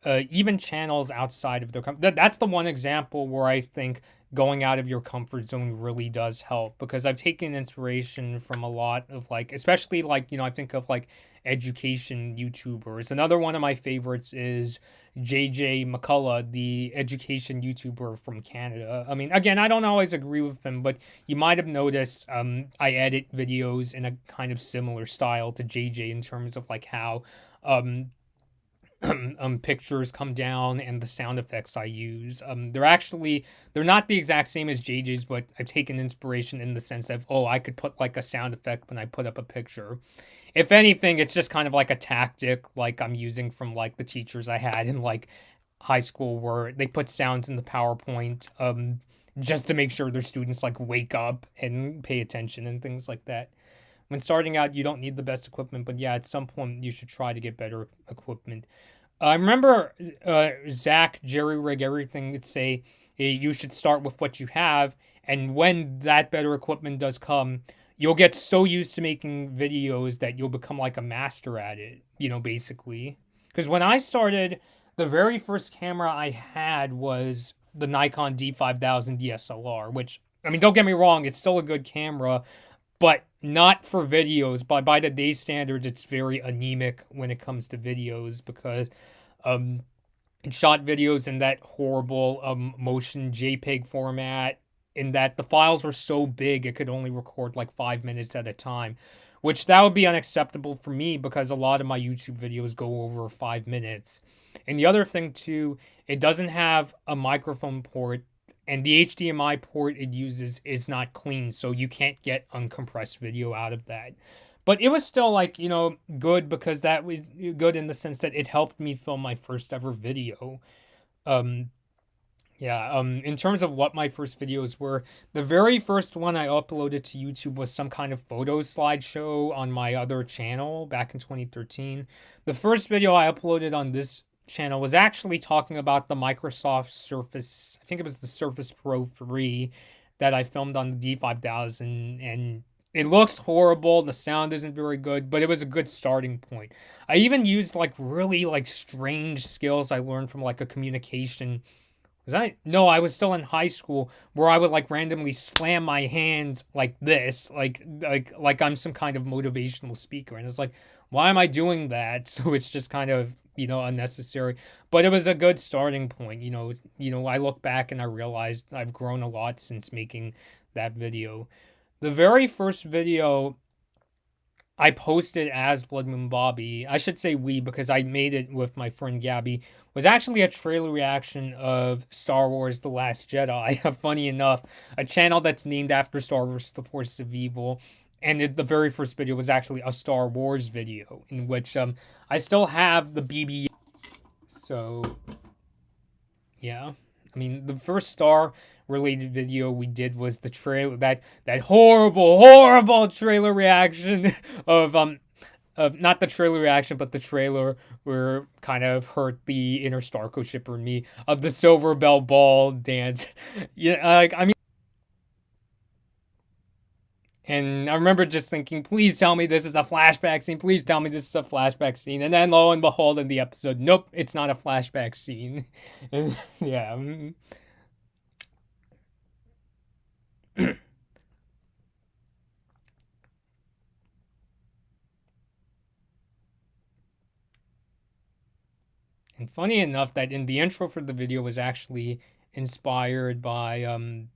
even channels outside of their that's the one example where I think going out of your comfort zone really does help, because I've taken inspiration from a lot of like, especially like, I think of like education YouTubers. Another one of my favorites is JJ McCullough, the education YouTuber from Canada. I mean, again, I don't always agree with him, but you might have noticed I edit videos in a kind of similar style to JJ in terms of like how um pictures come down and the sound effects I use. They're not the exact same as JJ's, but I've taken inspiration in the sense of, oh, I could put like a sound effect when I put up a picture. If anything, it's just kind of like a tactic like I'm using from like the teachers I had in like high school, where they put sounds in the PowerPoint just to make sure their students like wake up and pay attention and things like that. When starting out, you don't need the best equipment, but yeah, at some point you should try to get better equipment. I remember Zach, Jerry Rig Everything would say, hey, you should start with what you have, and when that better equipment does come, you'll get so used to making videos that you'll become like a master at it, basically. Because when I started, the very first camera I had was the Nikon D5000 DSLR, which, I mean, don't get me wrong, it's still a good camera, but not for videos. By today's standards, it's very anemic when it comes to videos, because um, it shot videos in that horrible motion JPEG format, in that the files were so big it could only record like 5 minutes at a time, which that would be unacceptable for me, because a lot of my YouTube videos go over 5 minutes. And the other thing too, it doesn't have a microphone port, and the HDMI port it uses is not clean, so you can't get uncompressed video out of that. But it was still like, good, because that was good in the sense that it helped me film my first ever video. Um, yeah, in terms of what my first videos were, the very first one I uploaded to YouTube was some kind of photo slideshow on my other channel back in 2013. The first video I uploaded on this channel was actually talking about the Microsoft Surface, I think it was the Surface Pro 3 that I filmed on the D5000, and it looks horrible, the sound isn't very good, but it was a good starting point. I even used like really like strange skills I learned from like a communication, no, I was still in high school, where I would like randomly slam my hands like this, like I'm some kind of motivational speaker, and it's like, why am I doing that? So it's just kind of, unnecessary, but it was a good starting point. I look back and I realized I've grown a lot since making that video. The very first video I posted as Blood Moon Bobby. I should say we because I made it with my friend Gabby. Was actually a trailer reaction of Star Wars: The Last Jedi. Funny enough, a channel that's named after Star Wars: The Force of Evil. And the very first video was actually a Star Wars video in which I still have the BB. So yeah, I mean the first Star related video we did was the trailer that horrible trailer reaction of not the trailer reaction, but the trailer where kind of hurt the inner Starco shipper in me of the Silver Bell Ball dance. Yeah, like I mean, and I remember just thinking, please tell me this is a flashback scene. Please tell me this is a flashback scene. And then lo and behold, in the episode, nope, it's not a flashback scene. Yeah. And funny enough, that in the intro for the video was actually inspired by um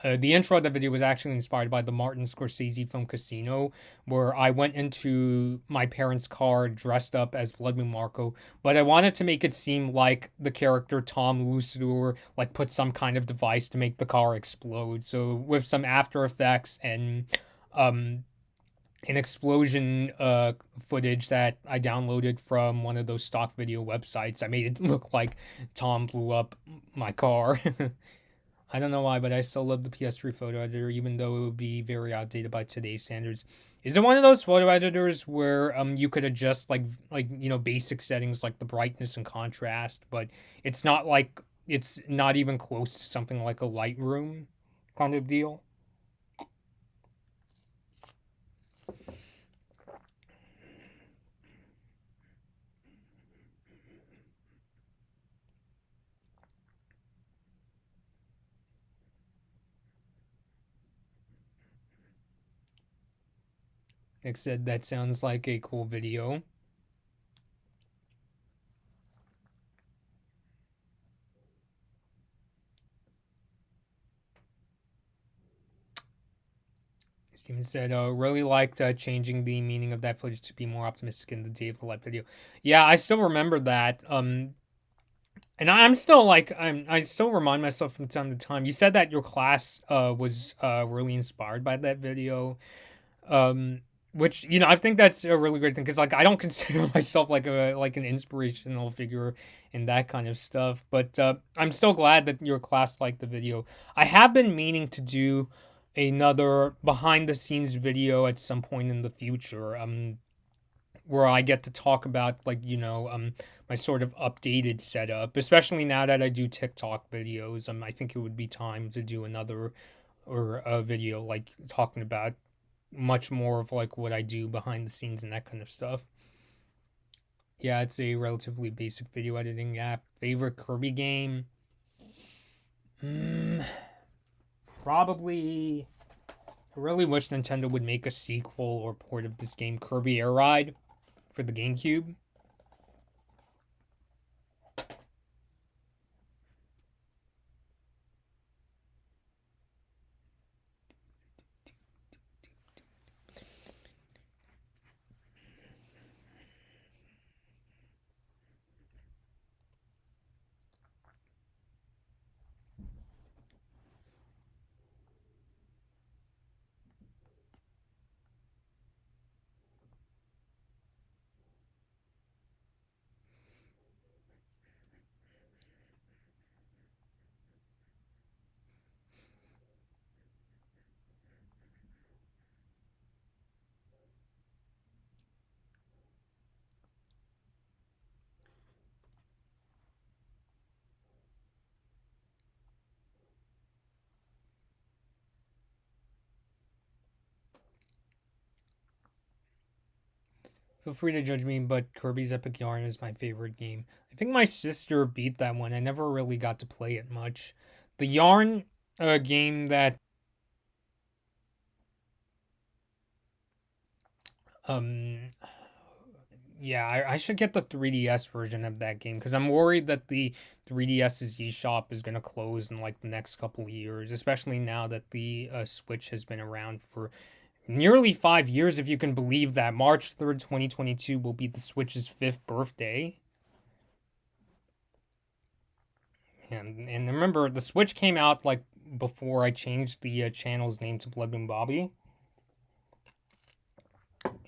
the intro of the video was actually inspired by the Martin Scorsese film Casino, where I went into my parents' car dressed up as Blood Moon Marco, but I wanted to make it seem like the character Tom Lucidor like put some kind of device to make the car explode. So with some After Effects and um an explosion footage that I downloaded from one of those stock video websites, I made it look like Tom blew up my car. I don't know why, but I still love the PS3 photo editor, even though it would be very outdated by today's standards. Is it one of those photo editors where you could adjust like basic settings like the brightness and contrast, but it's not like it's not even close to something like a Lightroom kind of deal? Nick said that sounds like a cool video. Steven said, really liked changing the meaning of that footage to be more optimistic in the Day of the Light video. Yeah, I still remember that. And I'm still like I still remind myself from time to time. You said that your class was really inspired by that video. Um which I think that's a really great thing because like I don't consider myself like an inspirational figure in that kind of stuff, but I'm still glad that your class liked the video. I have been meaning to do another behind the scenes video at some point in the future. Where I get to talk about like my sort of updated setup, especially now that I do TikTok videos. I think it would be time to do another or a video like talking about much more of like what I do behind the scenes and that kind of stuff. Yeah, it's a relatively basic video editing app. Favorite Kirby game? Mm, probably. I really wish Nintendo would make a sequel or port of this game, Kirby Air Ride, for the GameCube. Feel free to judge me, but Kirby's Epic Yarn is my favorite game. I think my sister beat that one. I never really got to play it much. The Yarn game that um Yeah, I should get the 3DS version of that game because I'm worried that the 3DS's eShop is going to close in like the next couple of years, especially now that the Switch has been around for nearly 5 years, if you can believe that. March 3rd, 2022 will be the Switch's fifth birthday. And remember, the Switch came out like before I changed the channel's name to Blood Moon Bobby.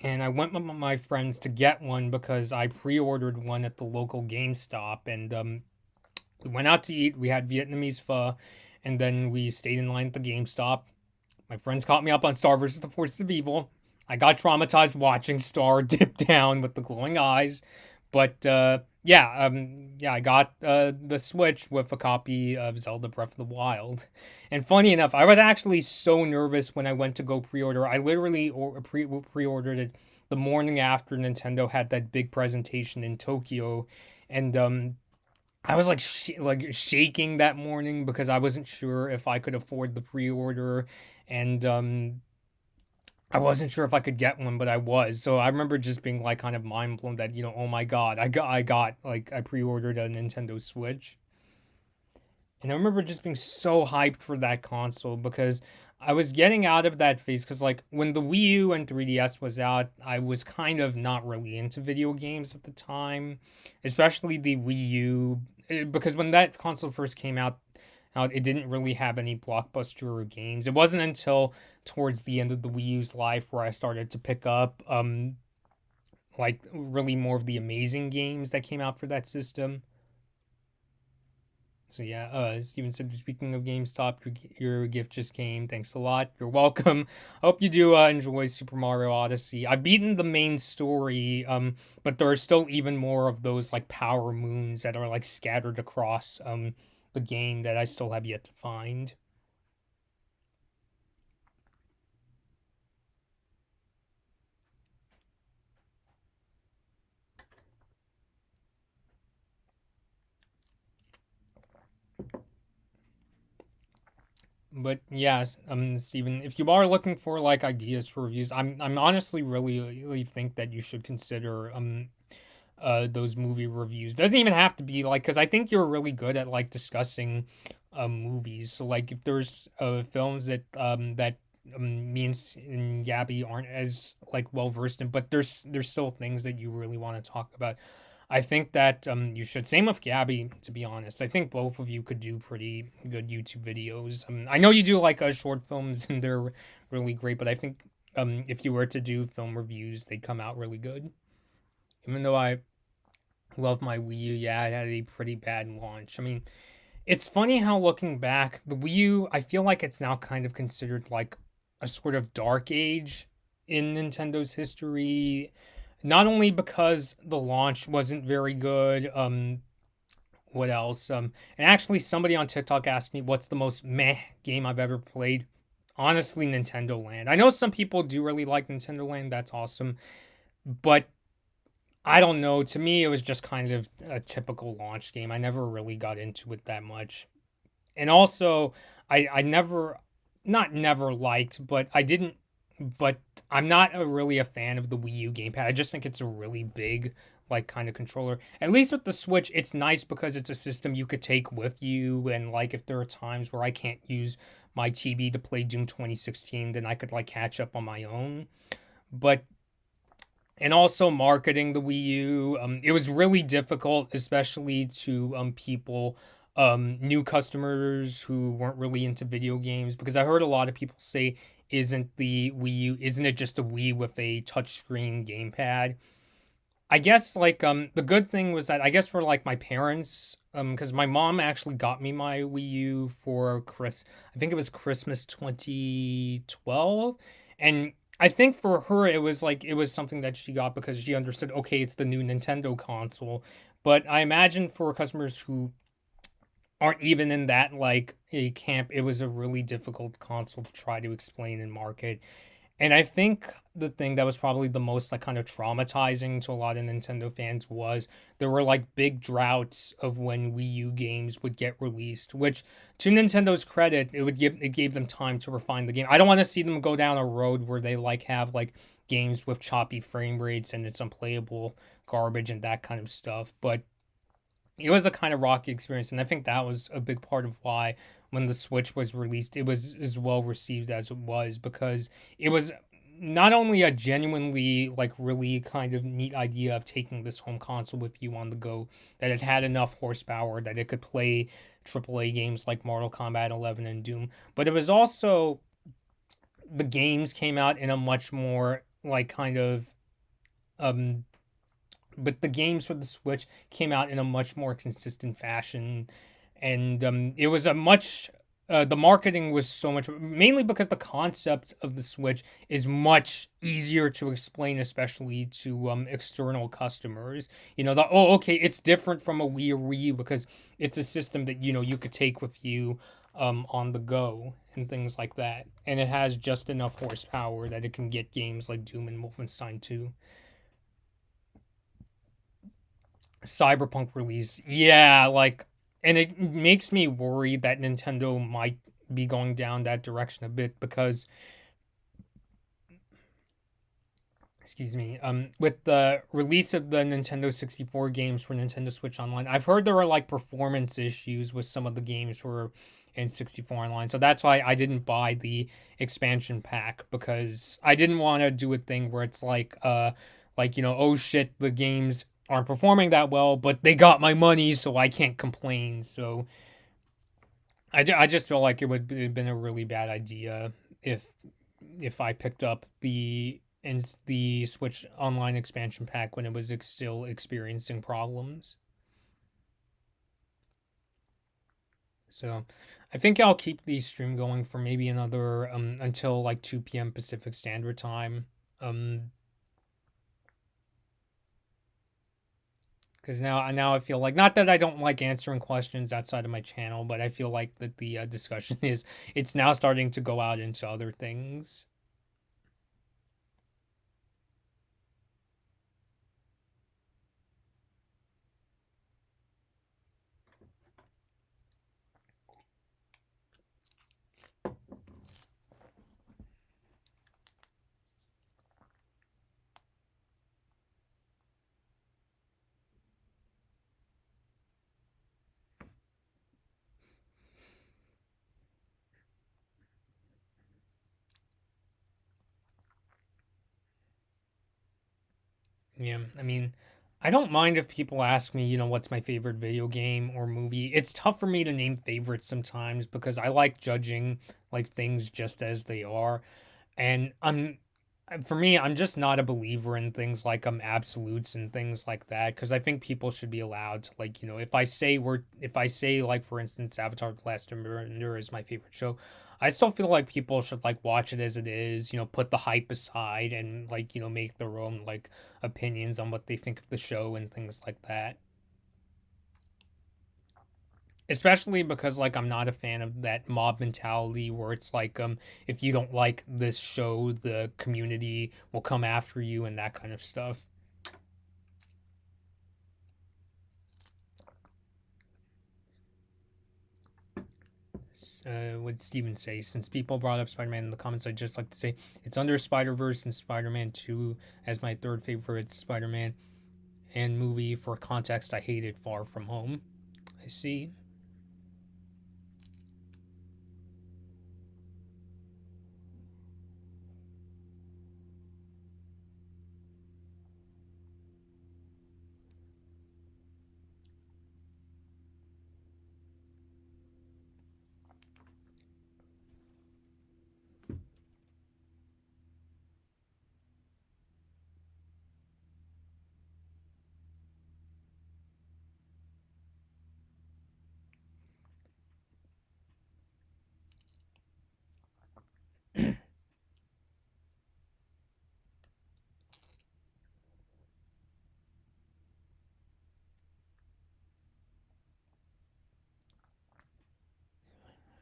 And I went with my friends to get one because I pre-ordered one at the local GameStop, and we went out to eat. We had Vietnamese pho, and then we stayed in line at the GameStop. My friends caught me up on Star vs. the Forces of Evil. I got traumatized watching Star dip down with the glowing eyes, but yeah, I got the Switch with a copy of Zelda Breath of the Wild. And funny enough, I was actually so nervous when I went to go pre-order. I literally pre-ordered it the morning after Nintendo had that big presentation in Tokyo, and I was like like shaking that morning because I wasn't sure if I could afford the pre-order, and I wasn't sure if I could get one, but I was. So I remember just being like kind of mind blown that, oh my god, I got like I pre-ordered a Nintendo Switch. And I remember just being so hyped for that console because I was getting out of that phase because like when the Wii U and 3DS was out, I was kind of not really into video games at the time, especially the Wii U because when that console first came out, it didn't really have any blockbuster games. It wasn't until towards the end of the Wii U's life where I started to pick up like really more of the amazing games that came out for that system. So yeah, Steven said, speaking of GameStop, your gift just came. Thanks a lot. You're welcome. Hope you do enjoy Super Mario Odyssey. I've beaten the main story, but there are still even more of those like power moons that are like scattered across the game that I still have yet to find. But yes, Steven, if you are looking for like ideas for reviews, I'm honestly really think that you should consider those movie reviews. Doesn't even have to be like because I think you're really good at like discussing movies. So like if there's films that me and Gabby aren't as like well versed in, but there's still things that you really want to talk about. I think that you should. Same with Gabby, to be honest. I think both of you could do pretty good YouTube videos. I know you do like short films and they're really great, but I think if you were to do film reviews, they'd come out really good. Even though I love my Wii U, yeah, it had a pretty bad launch. I mean, it's funny how looking back, the Wii U, I feel like it's now kind of considered like a sort of dark age in Nintendo's history. Not only because the launch wasn't very good, what else? And actually, somebody on TikTok asked me what's the most meh game I've ever played. Honestly, Nintendo Land. I know some people do really like Nintendo Land. That's awesome, but I don't know. To me, it was just kind of a typical launch game. I never really got into it that much. And also, I never, not never liked, but I didn't, but I'm not really a fan of the Wii U gamepad. I just think it's a really big, like, kind of controller. At least with the Switch, it's nice because it's a system you could take with you. And, like, if there are times where I can't use my TV to play Doom 2016, then I could, like, catch up on my own. But and also marketing the Wii U. It was really difficult, especially to people, new customers who weren't really into video games, because I heard a lot of people say, "Isn't the Wii U? Isn't it just a Wii with a touchscreen gamepad?" I guess like the good thing was that I guess for like my parents because my mom actually got me my Wii U for I think it was Christmas 2012, and I think for her it was like it was something that she got because she understood, okay, it's the new Nintendo console. But I imagine for customers who aren't even in that like a camp, it was a really difficult console to try to explain and market. And I think the thing that was probably the most like kind of traumatizing to a lot of Nintendo fans was there were like big droughts of when Wii U games would get released, which to Nintendo's credit, it gave them time to refine the game. I don't want to see them go down a road where they like have like games with choppy frame rates and it's unplayable garbage and that kind of stuff. But it was a kind of rocky experience, and I think that was a big part of why when the Switch was released, it was as well received as it was, because it was not only a genuinely like really kind of neat idea of taking this home console with you on the go, that it had enough horsepower that it could play AAA games like Mortal Kombat 11 and Doom, but it was also the games came out in a much more like kind of um but the games for the Switch came out in a much more consistent fashion, and it was a much the marketing was so much mainly because the concept of the Switch is much easier to explain, especially to external customers. You know, oh, okay, it's different from a Wii or Wii U because it's a system that you could take with you on the go and things like that, and it has just enough horsepower that it can get games like Doom and Wolfenstein 2. Cyberpunk release. Yeah, like, and it makes me worry that Nintendo might be going down that direction a bit because, excuse me, with the release of the Nintendo 64 games for Nintendo Switch Online, I've heard there are like performance issues with some of the games for in 64 Online. So that's why I didn't buy the expansion pack, because I didn't want to do a thing where it's like, oh shit, the games aren't performing that well, but they got my money, so I can't complain. So I just feel like it would have been a really bad idea if I picked up the Switch Online expansion pack when it was still experiencing problems. So I think I'll keep the stream going for maybe another until like 2 p.m. Pacific Standard Time. Because now I feel like, not that I don't like answering questions outside of my channel, but I feel like that the discussion is it's now starting to go out into other things. Yeah, I mean, I don't mind if people ask me, what's my favorite video game or movie. It's tough for me to name favorites sometimes because I like judging like things just as they are. And for me, I'm just not a believer in things like absolutes and things like that, because I think people should be allowed to, like, if I say, like, for instance, Avatar: The Last Airbender is my favorite show, I still feel like people should like watch it as it is, put the hype aside and like, make their own like opinions on what they think of the show and things like that. Especially because like I'm not a fan of that mob mentality where it's like if you don't like this show, the community will come after you and that kind of stuff. What Steven say? Since people brought up Spider-Man in the comments, I'd just like to say it's under Spider-Verse and Spider-Man 2 as my third favorite Spider-Man and movie. For context, I hated Far From Home. I see.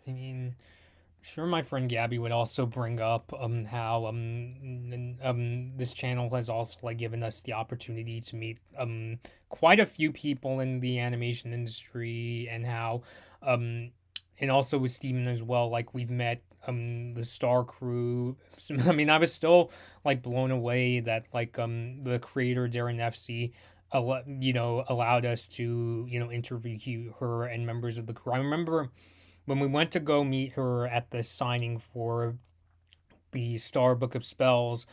I mean, sure, my friend Gabby would also bring up how this channel has also like given us the opportunity to meet quite a few people in the animation industry, and how um and also with Steven as well, like we've met the Star Crew. I mean, I was still like blown away that like the creator Darren FC allowed us to, interview her and members of the crew. I remember when we went to go meet her at the signing for the Star Book of Spells,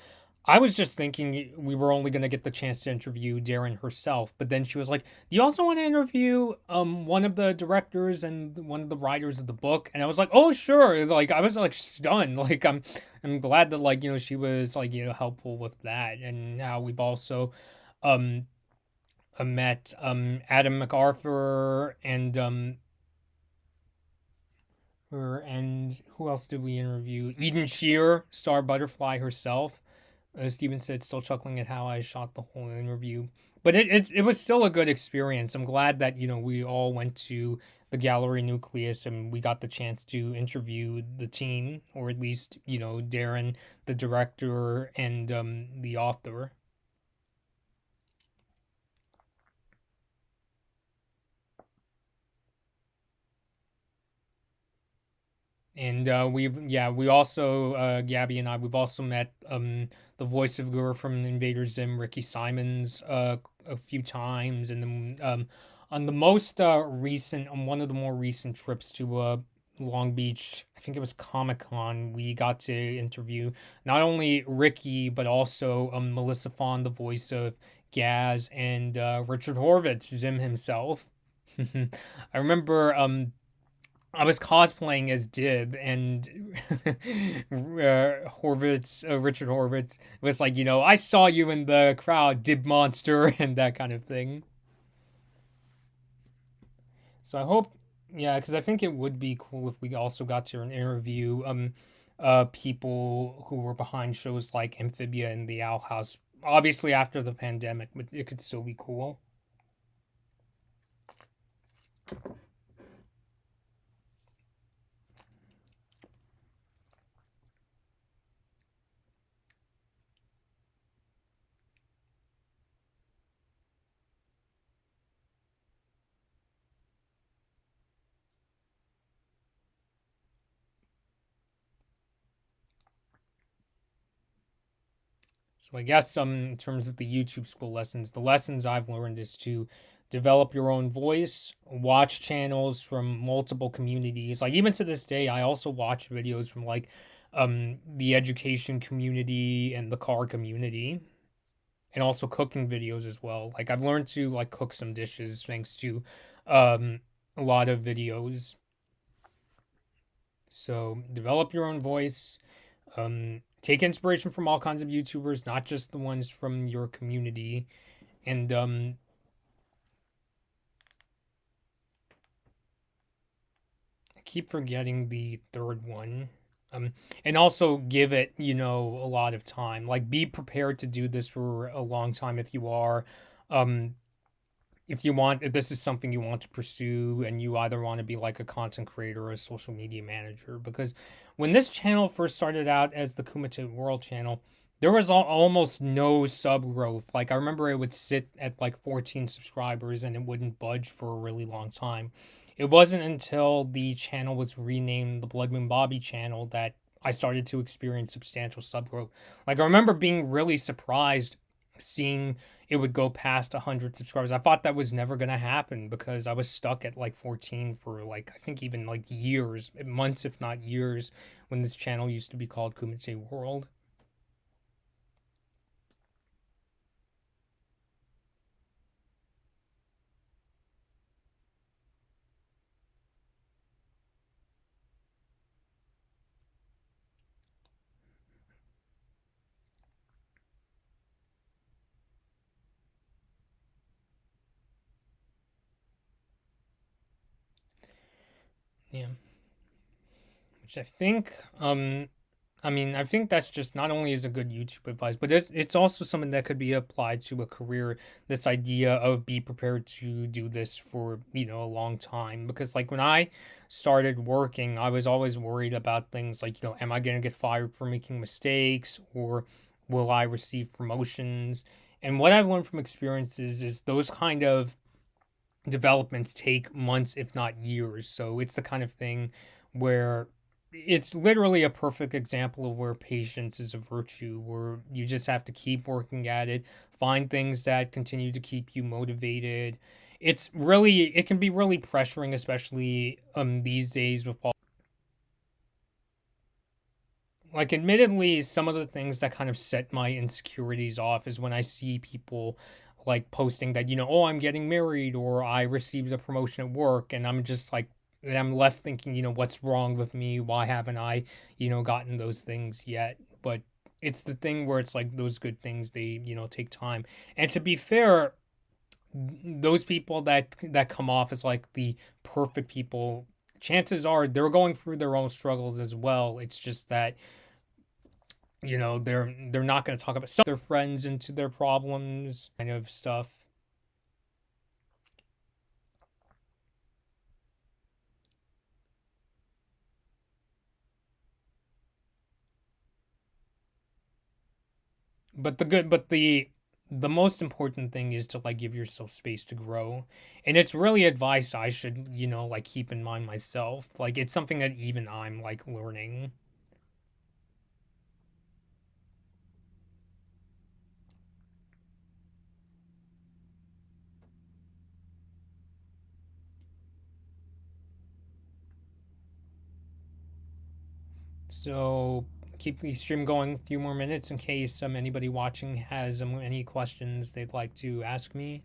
I was just thinking we were only going to get the chance to interview Darren herself, but then she was like, "Do you also want to interview one of the directors and one of the writers of the book?" And I was like, "Oh, sure." Like I was like stunned. Like I'm glad that like, she was like, helpful with that. And now we've also um met Adam MacArthur and who else did we interview? Eden Shear, Star Butterfly herself. Steven said, still chuckling at how I shot the whole interview. But it was still a good experience. I'm glad that, we all went to the Gallery Nucleus and we got the chance to interview the team, or at least, Darren, the director, and the author. And we also, Gabby and I, we've also met the voice of Guru from Invader Zim, Ricky Simons, a few times. And then on the most recent, on one of the more recent trips to Long Beach, I think it was Comic Con, we got to interview not only Ricky, but also Melissa Fawn, the voice of Gaz, and Richard Horvitz, Zim himself. I remember I was cosplaying as Dib, and Richard Horvitz was like, I saw you in the crowd, Dib monster, and that kind of thing. So I hope, yeah, because I think it would be cool if we also got to interview people who were behind shows like Amphibia and the Owl House. Obviously after the pandemic, but it could still be cool. So I guess in terms of the YouTube school lessons, the lessons I've learned is to develop your own voice, watch channels from multiple communities. Like even to this day, I also watch videos from like the education community and the car community, and also cooking videos as well. Like I've learned to like cook some dishes thanks to um a lot of videos. So develop your own voice. Take inspiration from all kinds of YouTubers, not just the ones from your community, and I keep forgetting the third one. And also give it, a lot of time. Like, be prepared to do this for a long time if you are. Um, if this is something you want to pursue and you either want to be like a content creator or a social media manager, because when this channel first started out as the Kumite World channel, there was almost no sub growth. Like I remember it would sit at like 14 subscribers and it wouldn't budge for a really long time. It wasn't until the channel was renamed the Blood Moon Bobby channel that I started to experience substantial sub growth. Like I remember being really surprised seeing it would go past 100 subscribers. I thought that was never going to happen because I was stuck at like 14 for like, I think even like years, months, if not years, when this channel used to be called Kumite World. Yeah. Which I think, I think that's just not only is a good YouTube advice, but it's also something that could be applied to a career. This idea of be prepared to do this for, a long time. Because like when I started working, I was always worried about things like, am I going to get fired for making mistakes, or will I receive promotions? And what I've learned from experiences is those kind of developments take months, if not years. So it's the kind of thing where it's literally a perfect example of where patience is a virtue, where you just have to keep working at it, find things that continue to keep you motivated. It can be really pressuring, especially these days with like, admittedly, some of the things that kind of set my insecurities off is when I see people like posting that, oh, I'm getting married or I received a promotion at work, and I'm just like, and I'm left thinking, what's wrong with me? Why haven't I, gotten those things yet? But it's the thing where it's like those good things, they, take time. And to be fair, those people that come off as like the perfect people, chances are they're going through their own struggles as well. It's just that they're not going to talk about some their friends into their problems kind of stuff. But the most important thing is to like give yourself space to grow, and it's really advice I should like keep in mind myself. Like, it's something that even I'm like learning. So keep the stream going a few more minutes in case anybody watching has any questions they'd like to ask me.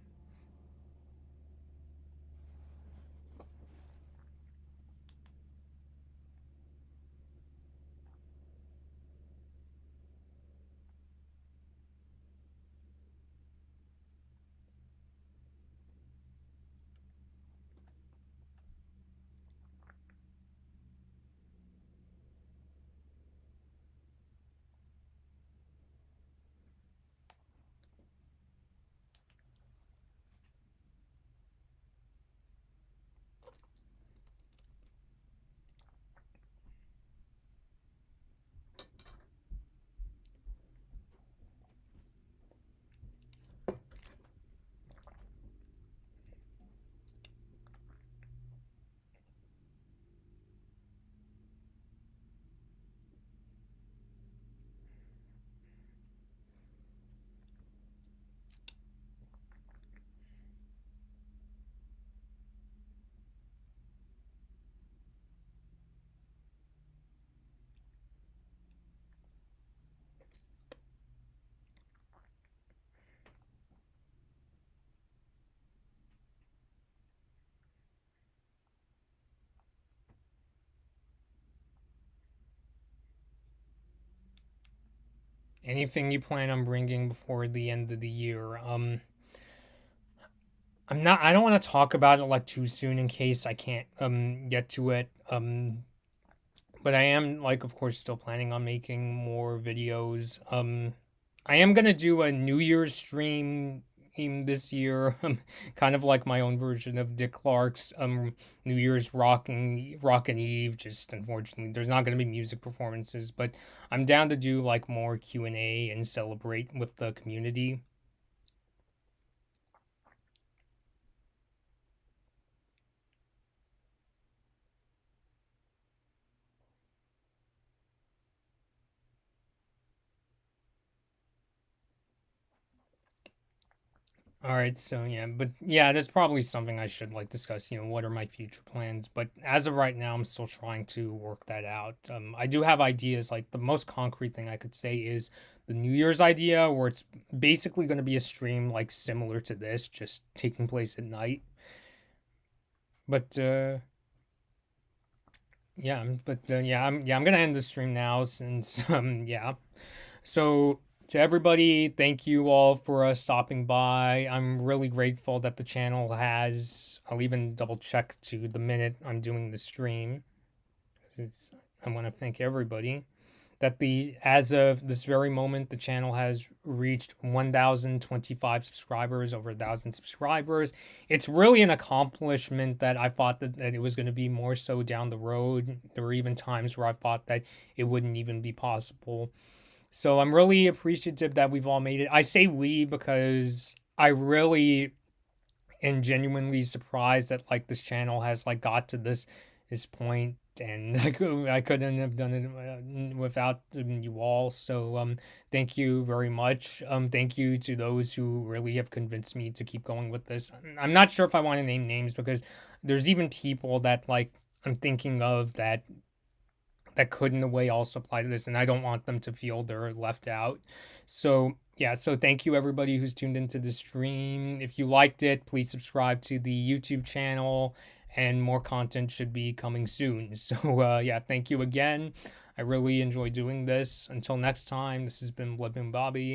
Anything you plan on bringing before the end of the year? I don't want to talk about it like too soon in case I can't get to it. But I am, like, of course, still planning on making more videos. I am gonna do a New Year's stream this year, kind of like my own version of Dick Clark's New Year's Rockin' Eve. Just unfortunately, there's not gonna be music performances, but I'm down to do like more Q&A and celebrate with the community. All right, so yeah, but yeah, that's probably something I should like discuss. What are my future plans? But as of right now, I'm still trying to work that out. I do have ideas. Like, the most concrete thing I could say is the New Year's idea, where it's basically going to be a stream like similar to this, just taking place at night. But yeah, I'm gonna end the stream now since yeah. So, to everybody, thank you all for stopping by. I'm really grateful that the channel has. I'll even double check to the minute I'm doing the stream. It's, I want to thank everybody that as of this very moment, the channel has reached 1,025 subscribers, over 1,000 subscribers. It's really an accomplishment that I thought that it was going to be more so down the road. There were even times where I thought that it wouldn't even be possible. So I'm really appreciative that we've all made it. I say we because I really am genuinely surprised that like this channel has like got to this point. and I couldn't have done it without you all. So thank you very much. Thank you to those who really have convinced me to keep going with this. I'm not sure if I want to name names because there's even people that like I'm thinking of that could in a way also apply to this, and I don't want them to feel they're left out. So yeah, so thank you everybody who's tuned into the stream. If you liked it, please subscribe to the YouTube channel, and more content should be coming soon. So yeah, thank you again. I really enjoy doing this. Until next time, this has been Bloodmoon Bobby.